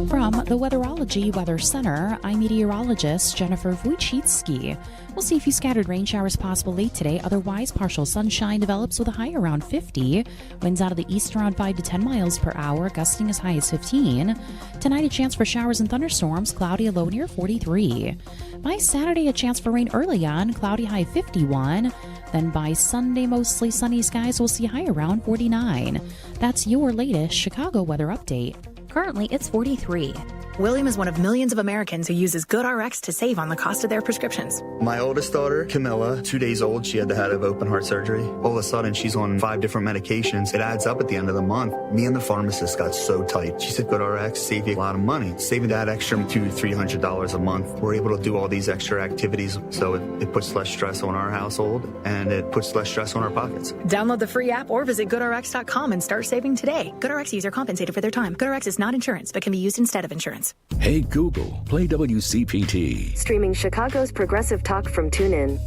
From the Weatherology Weather Center, I'm meteorologist Jennifer Wojcicki. We'll see a few scattered rain showers possible late today. Otherwise, partial sunshine develops with a high around 50. Winds out of the east around 5 to 10 miles per hour, gusting as high as 15. Tonight, a chance for showers and thunderstorms, cloudy, a low near 43. By Saturday, a chance for rain early on, cloudy, high 51. Then by Sunday, mostly sunny skies, we'll see high around 49. That's your latest Chicago weather update. Currently, it's 43. William is one of millions of Americans who uses GoodRx to save on the cost of their prescriptions. My oldest daughter, Camilla, 2 days old, she had to have open heart surgery. All of a sudden, she's on 5 different medications. It adds up at the end of the month. Me and the pharmacist got so tight. She said, GoodRx save you a lot of money. Saving that extra $200-300 a month. We're able to do all these extra activities, so it puts less stress on our household, and it puts less stress on our pockets. Download the free app or visit GoodRx.com and start saving today. GoodRx user compensated for their time. GoodRx is not insurance, but can be used instead of insurance. Hey Google, play WCPT. Streaming Chicago's progressive talk from TuneIn.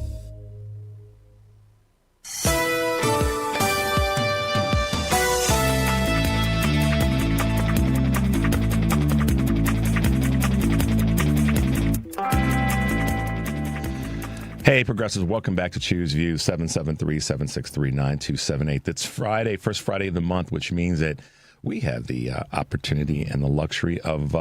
Hey, progressives, welcome back to Choose Views, 773-763-9278. It's Friday, first Friday of the month, which means that we have the opportunity and the luxury of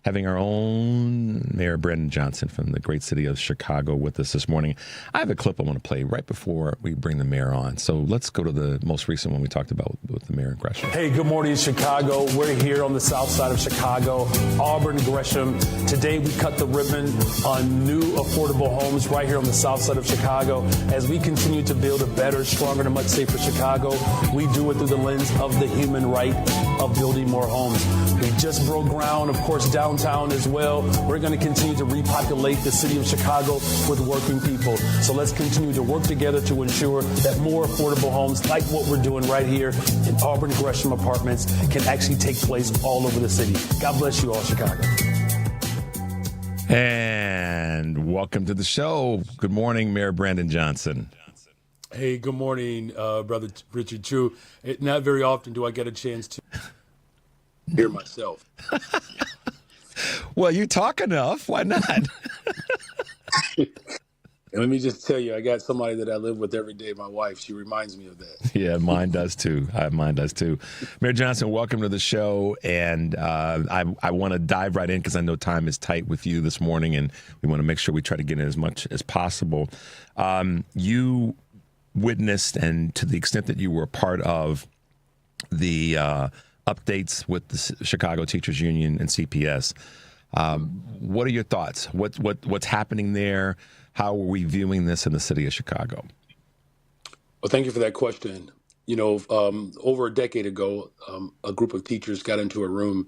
having our own Mayor Brandon Johnson from the great city of Chicago with us this morning. I have a clip I want to play right before we bring the mayor on. So let's go to the most recent one we talked about with the mayor in Gresham. Hey, good morning, Chicago. We're here on the south side of Chicago, Auburn, Gresham. Today we cut the ribbon on new affordable homes right here on the south side of Chicago. As we continue to build a better, stronger, and much safer Chicago, we do it through the lens of the human right of building more homes. We just broke ground, of course, downtown as well. We're going to continue to repopulate the city of Chicago with working people. So let's continue to work together to ensure that more affordable homes, like what we're doing right here in Auburn Gresham Apartments, can actually take place all over the city. God bless you all, Chicago. And welcome to the show. Good morning, Mayor Brandon Johnson. Hey, good morning, Brother Richard Chu. Not very often do I get a chance to hear myself. Well, you talk enough. Why not? Let me just tell you, I got somebody that I live with every day, my wife. She reminds me of that. Yeah, mine does too. Mine does too. Mayor Johnson, welcome to the show. And I want to dive right in because I know time is tight with you this morning, and we want to make sure we try to get in as much as possible. You witnessed, and to the extent that you were a part of the updates with the Chicago Teachers Union and CPS. What are your thoughts? What's happening there? How are we viewing this in the city of Chicago? Well, thank you for that question. You know, over a decade ago, a group of teachers got into a room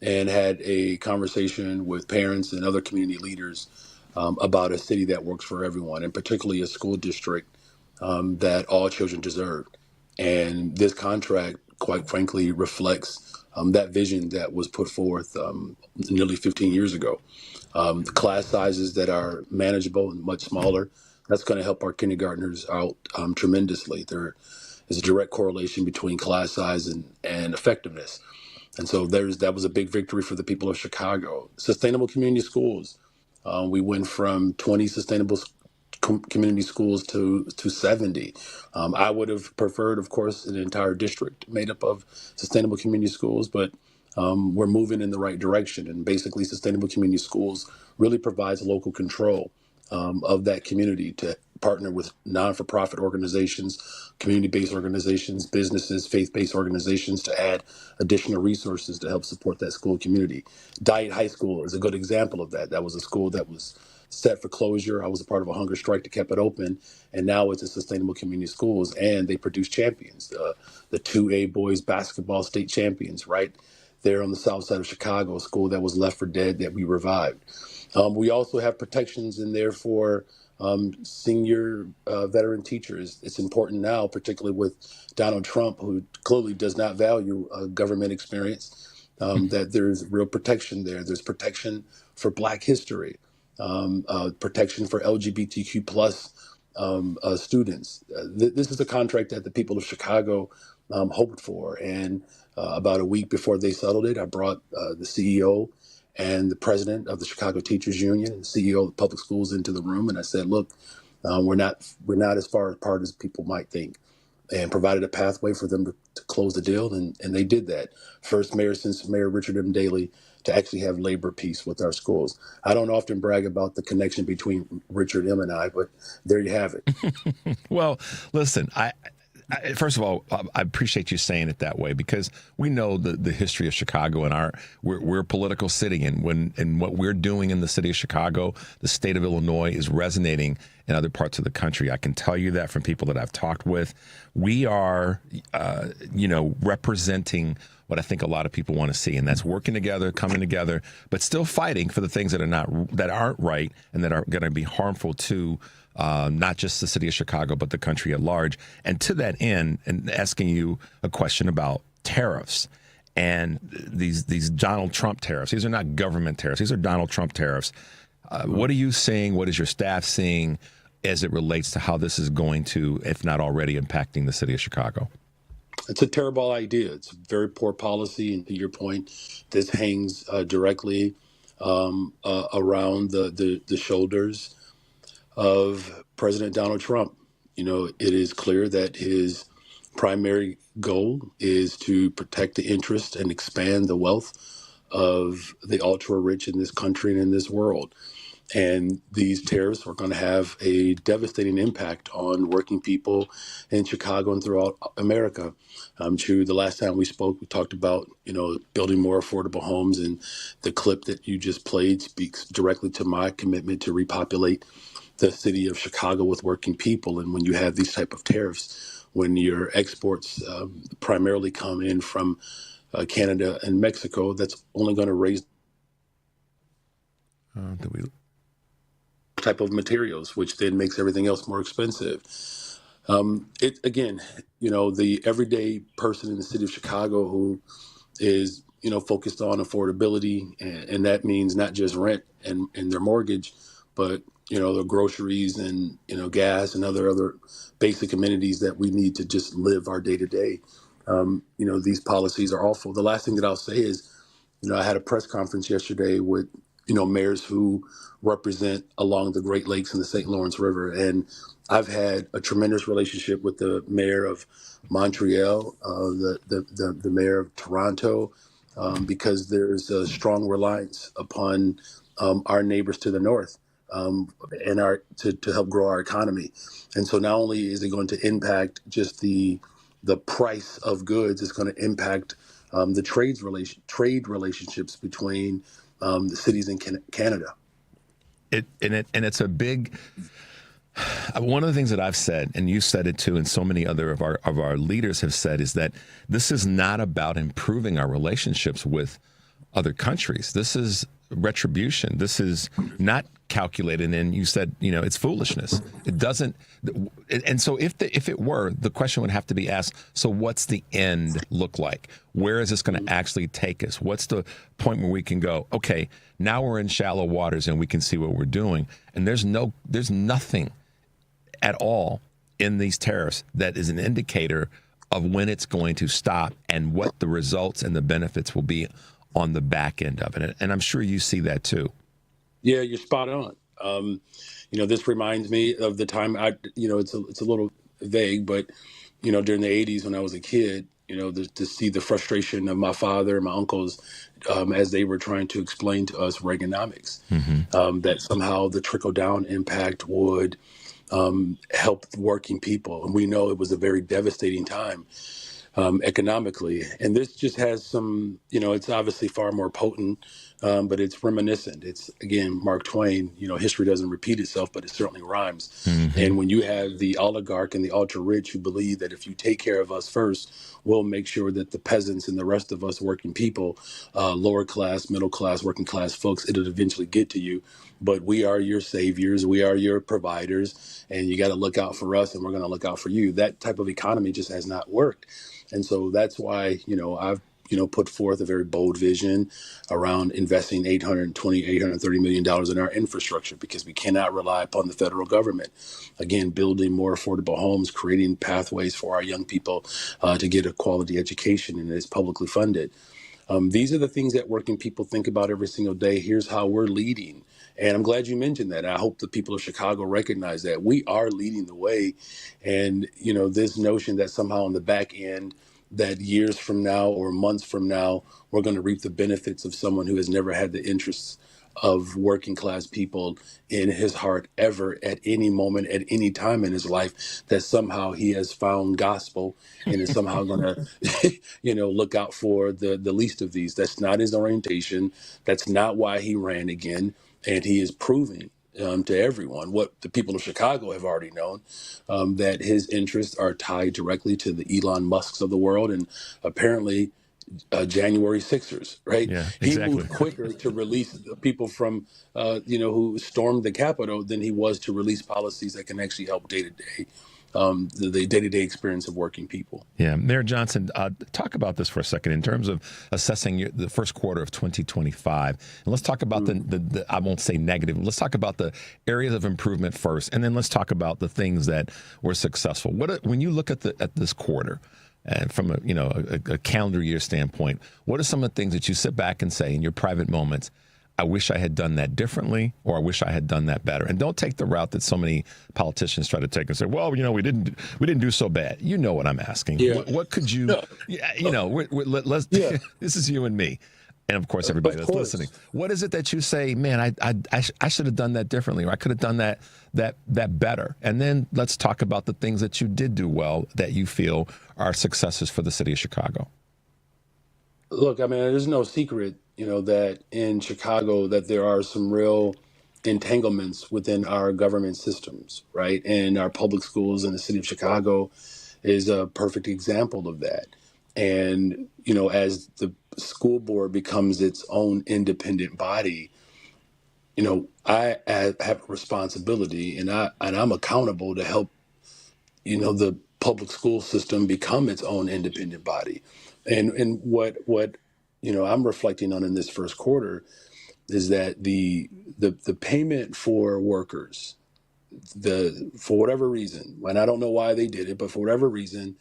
and had a conversation with parents and other community leaders about a city that works for everyone, and particularly a school district that all children deserve. And this contract, quite frankly, reflects that vision that was put forth nearly 15 years ago. The class sizes that are manageable and much smaller, that's going to help our kindergartners out tremendously. There is a direct correlation between class size and effectiveness. And so that was a big victory for the people of Chicago. Sustainable community schools. We went from 20 sustainable community schools to 70. I would have preferred, of course, an entire district made up of sustainable community schools, but we're moving in the right direction. And basically, sustainable community schools really provides local control of that community to partner with non-for-profit organizations, community-based organizations, businesses, faith-based organizations to add additional resources to help support that school community. Diet High School is a good example of that. That was a school that was set for closure. I was a part of a hunger strike that kept it open, and now it's a sustainable community schools, and they produce champions. The 2A boys basketball state champions, right there on the south side of Chicago, a school that was left for dead that we revived. We also have protections in there for senior veteran teachers. It's important now, particularly with Donald Trump, who clearly does not value government experience, that there's real protection there. There's protection for Black history, protection for LGBTQ plus students. This is a contract that the people of Chicago hoped for. And about a week before they settled it, I brought the CEO and the president of the Chicago Teachers Union and the CEO of the public schools into the room. And I said, look, we're not as far apart as people might think, and provided a pathway for them to close the deal. And they did that. First mayor since Mayor Richard M. Daley to actually have labor peace with our schools. I don't often brag about the connection between Richard M. and I, but there you have it. Well, listen, first of all, I appreciate you saying it that way, because we know the history of Chicago, and we're a political city, and what we're doing in the city of Chicago, the state of Illinois, is resonating in other parts of the country. I can tell you that from people that I've talked with. We are, representing what I think a lot of people want to see, and that's working together, coming together, but still fighting for the things that aren't right and that are going to be harmful to not just the city of Chicago, but the country at large. And to that end, and asking you a question about tariffs and these Donald Trump tariffs. These are not government tariffs. These are Donald Trump tariffs. What are you seeing? What is your staff seeing as it relates to how this is going to, if not already, impacting the city of Chicago? It's a terrible idea. It's very poor policy. And to your point, this hangs directly around the shoulders of President Donald Trump. It is clear that his primary goal is to protect the interest and expand the wealth of the ultra rich in this country and in this world. And these tariffs are going to have a devastating impact on working people in Chicago and throughout America. True, the last time we spoke, we talked about, building more affordable homes, and the clip that you just played speaks directly to my commitment to repopulate the city of Chicago with working people. And when you have these type of tariffs, when your exports primarily come in from Canada and Mexico, that's only going to raise type of materials, which then makes everything else more expensive. The everyday person in the city of Chicago who is, focused on affordability, and that means not just rent and their mortgage, but the groceries and gas and other basic amenities that we need to just live our day to day. These policies are awful. The last thing that I'll say is, I had a press conference yesterday with mayors who represent along the Great Lakes and the St. Lawrence River, and I've had a tremendous relationship with the mayor of Montreal, the mayor of Toronto, because there's a strong reliance upon our neighbors to the north. And to help grow our economy. And so not only is it going to impact just the price of goods, it's going to impact the trade relationships between the cities in Canada. It's a big. One of the things that I've said, and you said it too, and so many other of our leaders have said, is that this is not about improving our relationships with other countries. This is retribution. This is not calculated. And you said, it's foolishness. It doesn't. And so if it were, the question would have to be asked, so what's the end look like? Where is this going to actually take us? What's the point where we can go, okay, now we're in shallow waters and we can see what we're doing. And there's nothing at all in these tariffs that is an indicator of when it's going to stop and what the results and the benefits will be on the back end of it. And I'm sure you see that too. Yeah, you're spot on. This reminds me of the time it's a little vague, but, during the 80s when I was a kid, to see the frustration of my father and my uncles as they were trying to explain to us Reaganomics, that somehow the trickle-down impact would help working people. And we know it was a very devastating time economically. And this just has some, it's obviously far more potent, but it's reminiscent. It's, again, Mark Twain, history doesn't repeat itself, but it certainly rhymes. And when you have the oligarch and the ultra-rich who believe that if you take care of us first, we'll make sure that the peasants and the rest of us working people, lower class, middle class, working class folks, it'll eventually get to you. But we are your saviors, we are your providers, and you got to look out for us and we're going to look out for you. That type of economy just has not worked. And so that's why, I've, put forth a very bold vision around investing $830 million in our infrastructure, because we cannot rely upon the federal government. Again, building more affordable homes, creating pathways for our young people to get a quality education, and it's publicly funded. These are the things that working people think about every single day. Here's how we're leading. And I'm glad you mentioned that. I hope the people of Chicago recognize that we are leading the way. And, this notion that somehow on the back end, that years from now or months from now, we're going to reap the benefits of someone who has never had the interests of working class people in his heart ever at any moment, at any time in his life, that somehow he has found gospel and is somehow going to, look out for the least of these. That's not his orientation. That's not why he ran again. And he is proving to everyone what the people of Chicago have already known, that his interests are tied directly to the Elon Musks of the world, and apparently January Sixers, right? Yeah, exactly. He moved quicker to release people from, who stormed the Capitol than he was to release policies that can actually help day-to-day, the day-to-day experience of working people. Yeah. Mayor Johnson, talk about this for a second in terms of assessing the first quarter of 2025. And let's talk about the I won't say negative, let's talk about the areas of improvement first, and then let's talk about the things that were successful. When you look at this quarter, and from a calendar year standpoint, what are some of the things that you sit back and say in your private moments, I wish I had done that differently, or I wish I had done that better? And don't take the route that so many politicians try to take and say, well, we didn't do so bad. You know what I'm asking. Yeah. What could you, let's, this is you and me. And of course, everybody that's listening. What is it that you say, man, I should have done that differently, or I could have done that better? And then let's talk about the things that you did do well that you feel are successes for the city of Chicago. Look, I mean, there's no secret, that in Chicago that there are some real entanglements within our government systems, right? And our public schools in the city of Chicago is a perfect example of that. And, as the school board becomes its own independent body, I have a responsibility, and I'm accountable to help, the public school system become its own independent body. And what I'm reflecting on in this first quarter is that the payment for workers, for whatever reason, and I don't know why they did it, but for whatever reason,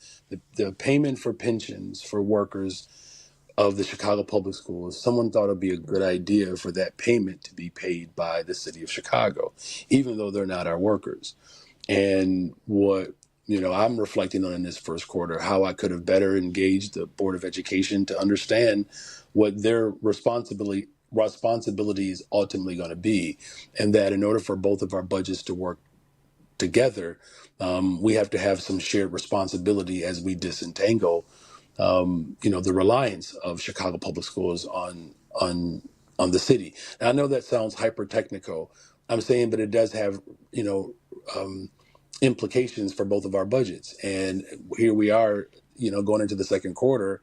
the payment for pensions for workers of the Chicago Public Schools, someone thought it'd be a good idea for that payment to be paid by the city of Chicago, even though they're not our workers. And what I'm reflecting on in this first quarter, how I could have better engaged the Board of Education to understand what their responsibility is ultimately going to be, and that in order for both of our budgets to work together, we have to have some shared responsibility as we disentangle, the reliance of Chicago Public Schools on the city. And I know that sounds hyper technical. I'm saying, but it does have, implications for both of our budgets. And here we are, going into the second quarter,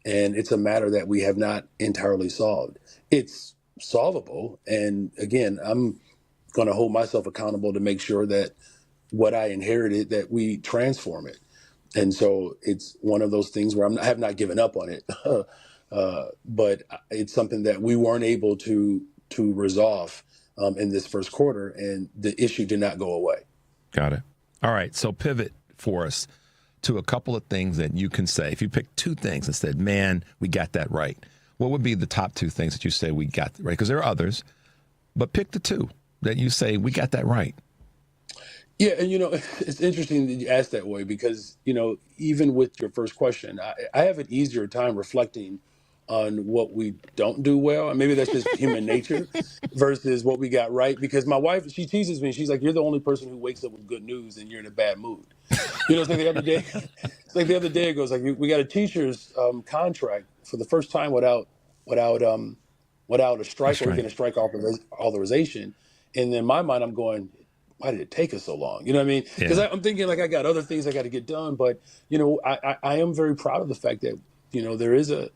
and it's a matter that we have not entirely solved. It's solvable. And again, I'm going to hold myself accountable to make sure that what I inherited, that we transform it. And so it's one of those things where I have not given up on it, but it's something that we weren't able to resolve in this first quarter, and the issue did not go away. Got it. All right, so pivot for us to a couple of things that you can say. If you pick two things and said, man, we got that right, what would be the top two things that you say we got right? Because there are others, but pick the two that you say we got that right. Yeah, and it's interesting that you ask that way because, even with your first question, I have an easier time reflecting on what we don't do well. And maybe that's just human nature versus what we got right. Because my wife, she teases me. She's like, you're the only person who wakes up with good news and you're in a bad mood. It's like the other day, it goes like, we got a teacher's contract for the first time without a strike or even a strike authorization. And in my mind, I'm going, why did it take us so long? You know what I mean? Because I'm thinking like I got other things I got to get done. But, I am very proud of the fact that, there is a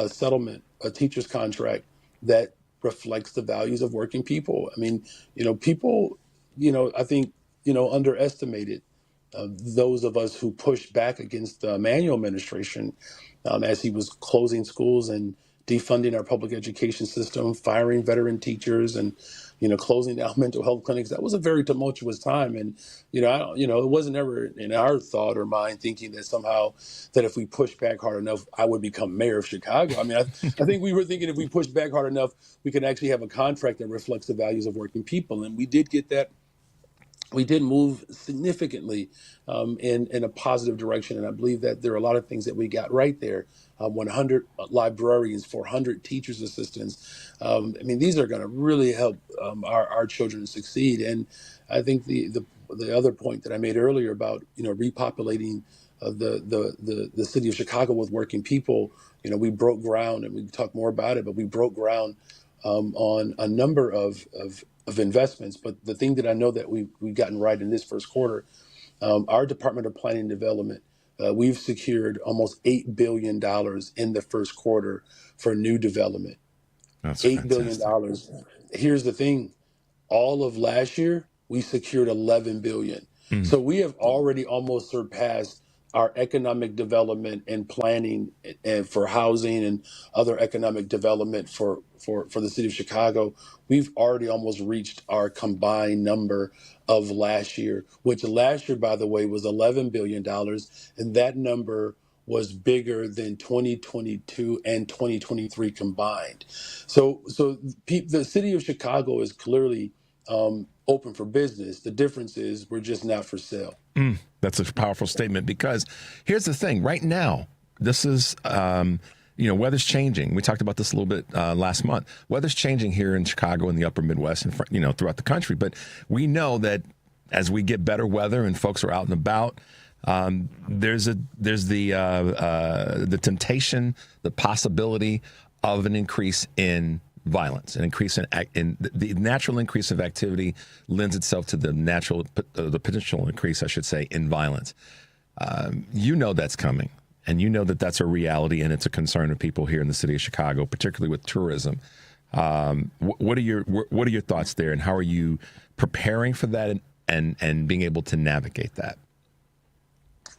settlement, a teacher's contract that reflects the values of working people. I mean, people, I think, underestimated those of us who pushed back against the Emanuel administration as he was closing schools and defunding our public education system, firing veteran teachers, and closing down mental health clinics. That was a very tumultuous time, and it wasn't ever in our thought or mind thinking that somehow that if we pushed back hard enough, I would become mayor of Chicago. I mean, I think we were thinking if we pushed back hard enough, we could actually have a contract that reflects the values of working people, and we did get that. We did move significantly in a positive direction, and I believe that there are a lot of things that we got right there. 100 librarians, 400 teachers assistants. I mean, these are going to really help our children succeed. And I think the other point that I made earlier about repopulating the city of Chicago with working people. We broke ground, and we can talk more about it, but we broke ground on a number of investments. But the thing that I know that we've gotten right in this first quarter, our Department of Planning and Development, we've secured almost $8 billion in the first quarter for new development. That's $8 billion. Here's the thing. All of last year, we secured $11 billion. So we have already almost surpassed our economic development and planning and for housing and other economic development for the city of Chicago. We've already almost reached our combined number of last year, which last year, by the way, was $11 billion. And that number was bigger than 2022 and 2023 combined. So the city of Chicago is clearly open for business. The difference is we're just not for sale. That's a powerful statement because here's the thing. Right now, this is, weather's changing. We talked about this a little bit last month. Weather's changing here in Chicago and the upper Midwest and, throughout the country. But we know that as we get better weather and folks are out and about, there's the temptation, the possibility of an increase in violence, an increase in the natural increase of activity lends itself to the potential increase, I should say, in violence. That's coming, and that's a reality, and it's a concern of people here in the city of Chicago, particularly with tourism. What are your thoughts there, and how are you preparing for that and being able to navigate that?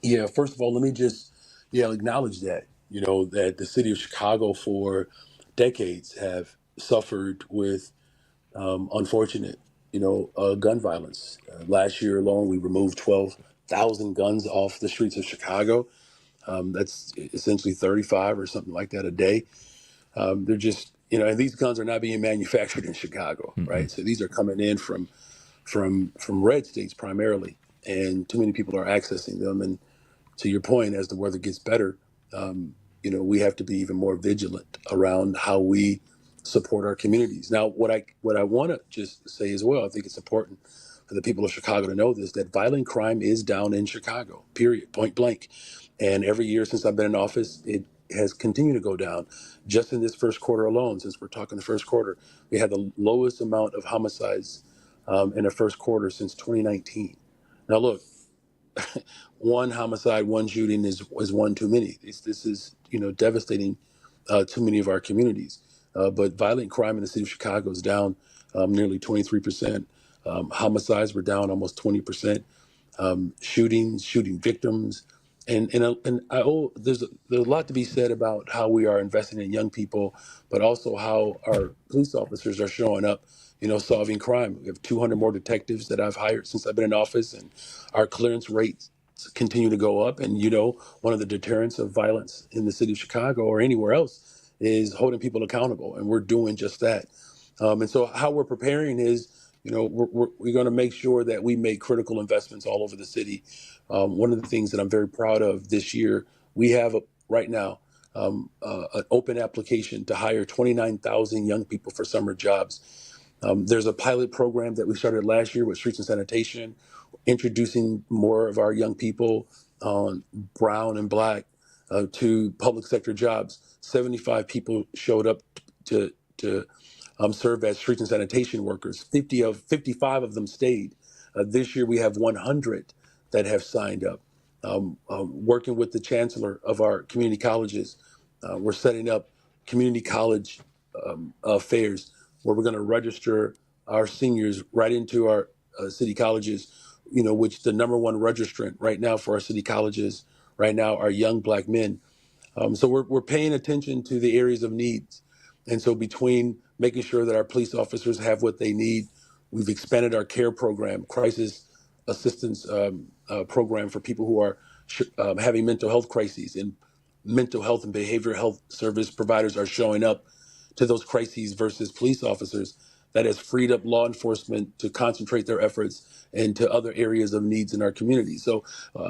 Yeah, first of all, let me just acknowledge that that the city of Chicago for decades have suffered with unfortunate, gun violence. Last year alone, we removed 12,000 guns off the streets of Chicago. That's essentially 35 or something like that a day. They're just, and these guns are not being manufactured in Chicago, right? So these are coming in from red states primarily, and too many people are accessing them. And to your point, as the weather gets better, we have to be even more vigilant around how we support our communities. Now, what I want to just say as well, I think it's important for the people of Chicago to know this, that violent crime is down in Chicago, period, point blank. And every year since I've been in office, it has continued to go down. Just in this first quarter alone, since we're talking the first quarter, we had the lowest amount of homicides in the first quarter since 2019. Now, look, one homicide, one shooting is one too many. This is devastating to many of our communities. but violent crime in the city of Chicago is down nearly 23%. Homicides were down almost 20%. Shooting victims, there's a lot to be said about how we are investing in young people, but also how our police officers are showing up, solving crime. We have 200 more detectives that I've hired since I've been in office, and our clearance rates continue to go up. And one of the deterrents of violence in the city of Chicago or anywhere else is holding people accountable, and we're doing just that. And so how we're preparing is, we're going to make sure that we make critical investments all over the city. One of the things that I'm very proud of this year, we have right now an open application to hire 29,000 young people for summer jobs. There's a pilot program that we started last year with streets and sanitation, introducing more of our young people, brown and black, to public sector jobs. 75 people showed up to serve as streets and sanitation workers. 55 of them stayed. This year we have 100 that have signed up. Working with the chancellor of our community colleges, we're setting up community college fairs where we're going to register our seniors right into our city colleges, which the number one registrant right now for our city colleges right now are young black men. So we're paying attention to the areas of needs. And so between making sure that our police officers have what they need, we've expanded our care program, crisis assistance program for people who are having mental health crises, and mental health and behavioral health service providers are showing up to those crises versus police officers. That has freed up law enforcement to concentrate their efforts into other areas of needs in our community. So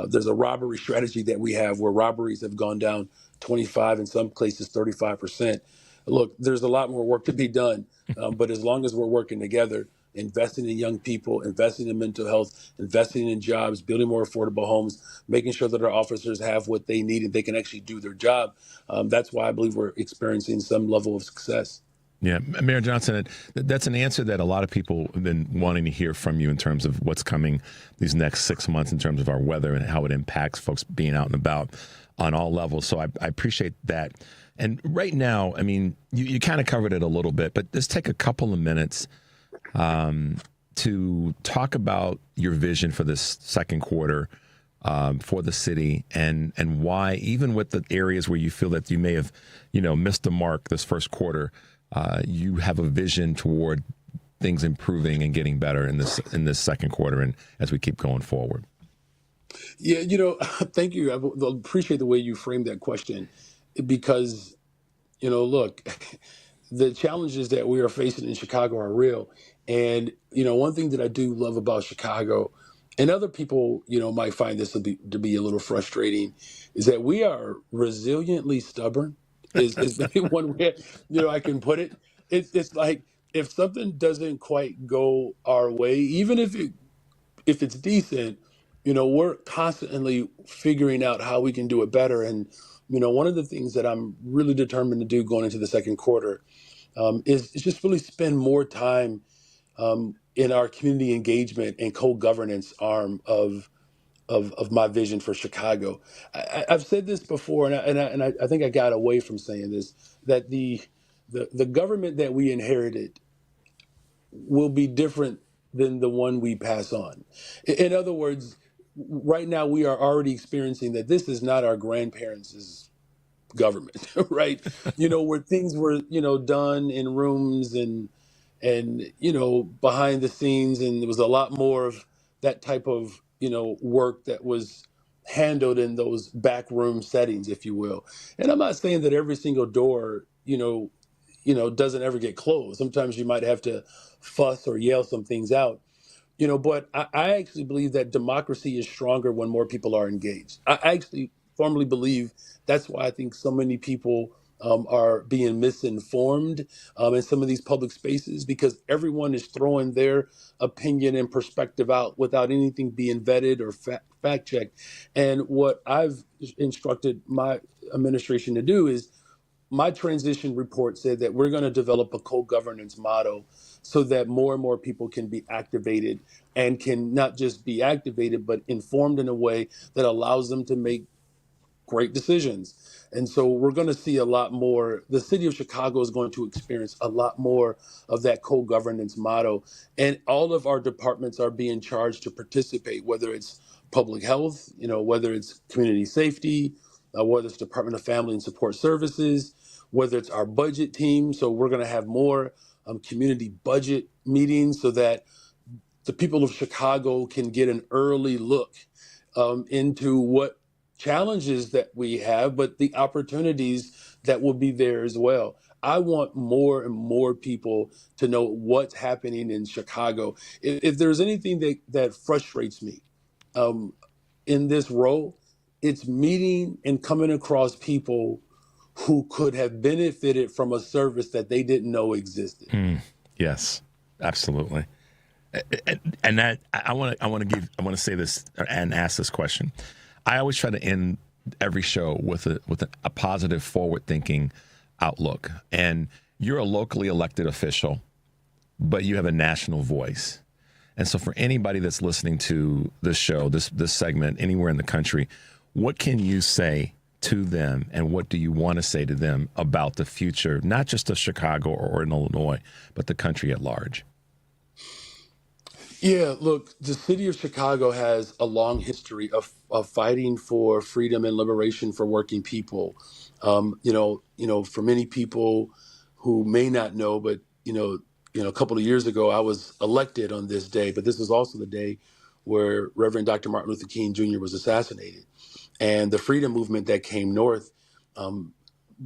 there's a robbery strategy that we have where robberies have gone down 25, in some places 35%. Look, there's a lot more work to be done, but as long as we're working together, investing in young people, investing in mental health, investing in jobs, building more affordable homes, making sure that our officers have what they need and they can actually do their job, that's why I believe we're experiencing some level of success. Yeah, Mayor Johnson, that's an answer that a lot of people have been wanting to hear from you in terms of what's coming these next 6 months in terms of our weather and how it impacts folks being out and about on all levels. So I appreciate that. And right now, I mean, you kind of covered it a little bit, but let's take a couple of minutes to talk about your vision for this second quarter for the city and why, even with the areas where you feel that you may have, missed the mark this first quarter, you have a vision toward things improving and getting better in this second quarter and as we keep going forward. Yeah, thank you. I appreciate the way you framed that question because, look, the challenges that we are facing in Chicago are real. And, one thing that I do love about Chicago, and other people, might find this to be a little frustrating, is that we are resiliently stubborn. Is maybe one way I can put it. It's like if something doesn't quite go our way, even if it's decent, we're constantly figuring out how we can do it better. And one of the things that I'm really determined to do going into the second quarter is just really spend more time in our community engagement and co-governance arm of my vision for Chicago. I've said this before, and I think I got away from saying this, that the government that we inherited will be different than the one we pass on. In other words, right now we are already experiencing that this is not our grandparents' government, right? Where things were, done in rooms and behind the scenes, and there was a lot more of that type of work that was handled in those backroom settings, if you will. And I'm not saying that every single door, doesn't ever get closed. Sometimes you might have to fuss or yell some things out, but I actually believe that democracy is stronger when more people are engaged. I actually firmly believe that's why I think so many people are being misinformed in some of these public spaces, because everyone is throwing their opinion and perspective out without anything being vetted or fact checked. And what I've instructed my administration to do is, my transition report said that we're going to develop a co-governance model so that more and more people can be activated and can not just be activated, but informed in a way that allows them to make great decisions. And so we're going to see a lot more. The city of Chicago is going to experience a lot more of that co-governance motto. And all of our departments are being charged to participate, whether it's public health, whether it's community safety, whether it's Department of Family and Support Services, whether it's our budget team. So we're going to have more community budget meetings so that the people of Chicago can get an early look into what challenges that we have, but the opportunities that will be there as well. I want more and more people to know what's happening in Chicago. If there's anything that frustrates me in this role, it's meeting and coming across people who could have benefited from a service that they didn't know existed. Yes, absolutely. And that I want to say this and ask this question. I always try to end every show with a positive, forward-thinking outlook. And you're a locally elected official, but you have a national voice. And so, for anybody that's listening to this show, this segment, anywhere in the country, what can you say to them, and what do you want to say to them about the future, not just of Chicago or in Illinois, but the country at large? Yeah, look, the city of Chicago has a long history of fighting for freedom and liberation for working people. For many people who may not know, but a couple of years ago, I was elected on this day, but this was also the day where Reverend Dr. Martin Luther King Jr. was assassinated. And the freedom movement that came north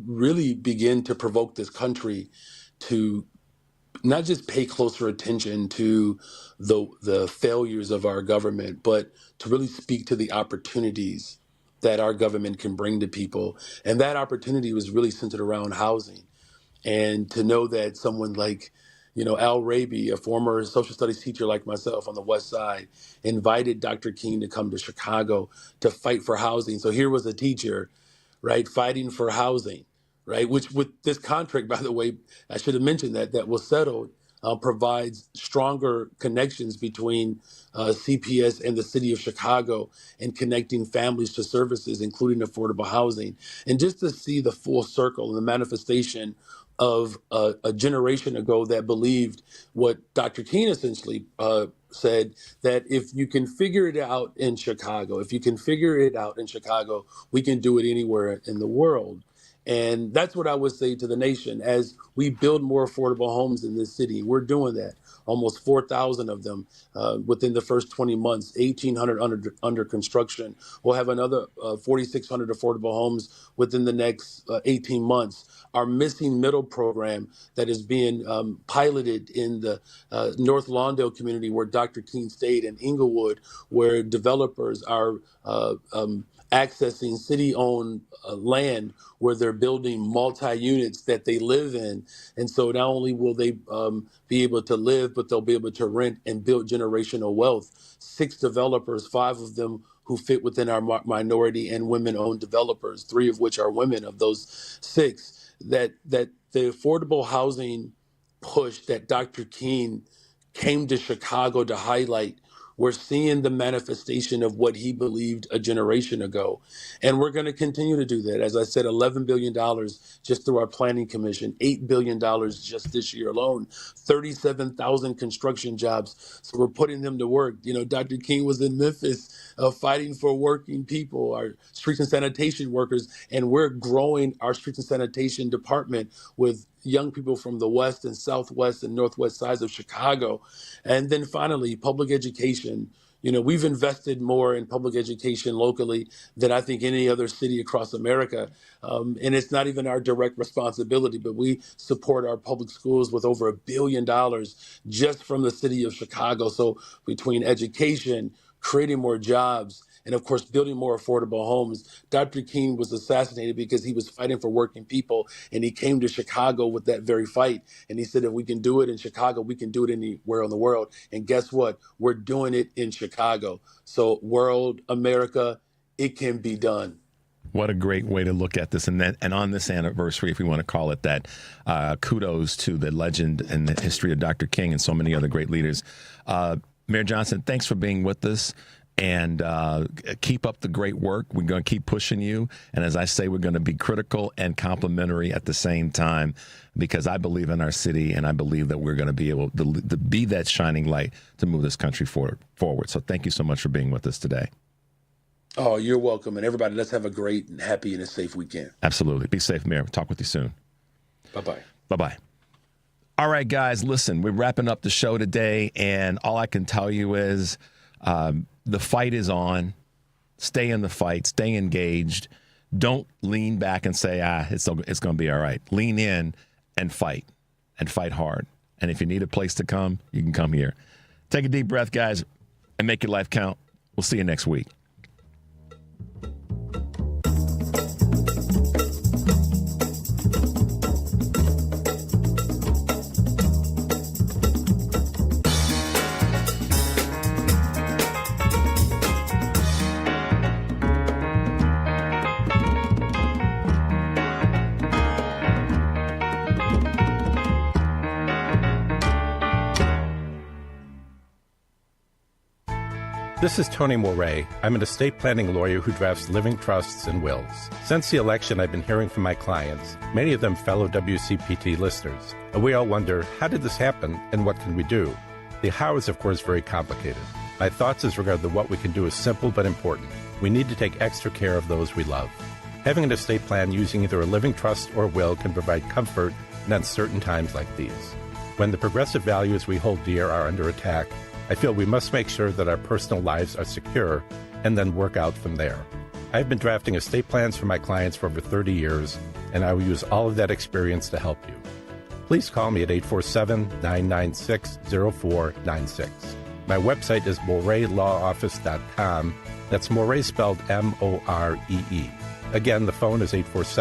really began to provoke this country to not just pay closer attention to the failures of our government, but to really speak to the opportunities that our government can bring to people. And that opportunity was really centered around housing. And to know that someone like, Al Raby, a former social studies teacher like myself on the West Side, invited Dr. King to come to Chicago to fight for housing. So here was a teacher, right, fighting for housing, right, which with this contract, by the way, I should have mentioned that was settled, provides stronger connections between CPS and the city of Chicago and connecting families to services, including affordable housing. And just to see the full circle and the manifestation of a generation ago that believed what Dr. King essentially said, that if you can figure it out in Chicago, we can do it anywhere in the world. And that's what I would say to the nation as we build more affordable homes in this city. We're doing that. Almost 4,000 of them within the first 20 months, 1,800 under construction. We'll have another 4,600 affordable homes within the next 18 months. Our Missing Middle program that is being piloted in the North Lawndale community where Dr. King stayed, in Inglewood, where developers are accessing city-owned land where they're building multi-units that they live in. And so not only will they be able to live, but they'll be able to rent and build generational wealth. 6 developers, 5 of them who fit within our minority and women-owned developers, 3 of which are women of those 6, that the affordable housing push that Dr. King came to Chicago to highlight, we're seeing the manifestation of what he believed a generation ago. And we're going to continue to do that. As I said, $11 billion just through our planning commission, $8 billion just this year alone, 37,000 construction jobs. So we're putting them to work. Dr. King was in Memphis fighting for working people, our streets and sanitation workers, and we're growing our streets and sanitation department with young people from the west and southwest and northwest sides of Chicago. And then finally, public education. We've invested more in public education locally than I think any other city across America. And it's not even our direct responsibility, but we support our public schools with over $1 billion just from the city of Chicago. So between education, creating more jobs, and of course, building more affordable homes. Dr. King was assassinated because he was fighting for working people, and he came to Chicago with that very fight. And he said, if we can do it in Chicago, we can do it anywhere in the world. And guess what? We're doing it in Chicago. So world, America, it can be done. What a great way to look at this. And on this anniversary, if we want to call it that, kudos to the legend and the history of Dr. King and so many other great leaders. Mayor Johnson, thanks for being with us. And keep up the great work. We're going to keep pushing you. And as I say, we're going to be critical and complimentary at the same time, because I believe in our city, and I believe that we're going to be able to be that shining light to move this country forward. So thank you so much for being with us today. Oh, you're welcome. And everybody, let's have a great and happy and a safe weekend. Absolutely. Be safe, Mayor. Talk with you soon. Bye-bye. Bye-bye. All right, guys, listen, we're wrapping up the show today, and all I can tell you is the fight is on. Stay in the fight. Stay engaged. Don't lean back and say, it's going to be all right. Lean in and fight hard. And if you need a place to come, you can come here. Take a deep breath, guys, and make your life count. We'll see you next week. This is Tony Moret. I'm an estate planning lawyer who drafts living trusts and wills. Since the election, I've been hearing from my clients, many of them fellow WCPT listeners. And we all wonder, how did this happen and what can we do? The how is, of course, very complicated. My thoughts as regard to what we can do is simple but important. We need to take extra care of those we love. Having an estate plan using either a living trust or will can provide comfort in uncertain times like these. When the progressive values we hold dear are under attack, I feel we must make sure that our personal lives are secure and then work out from there. I've been drafting estate plans for my clients for over 30 years, and I will use all of that experience to help you. Please call me at 847-996-0496. My website is moreylawoffice.com. That's More spelled M-O-R-E-E. Again, the phone is 847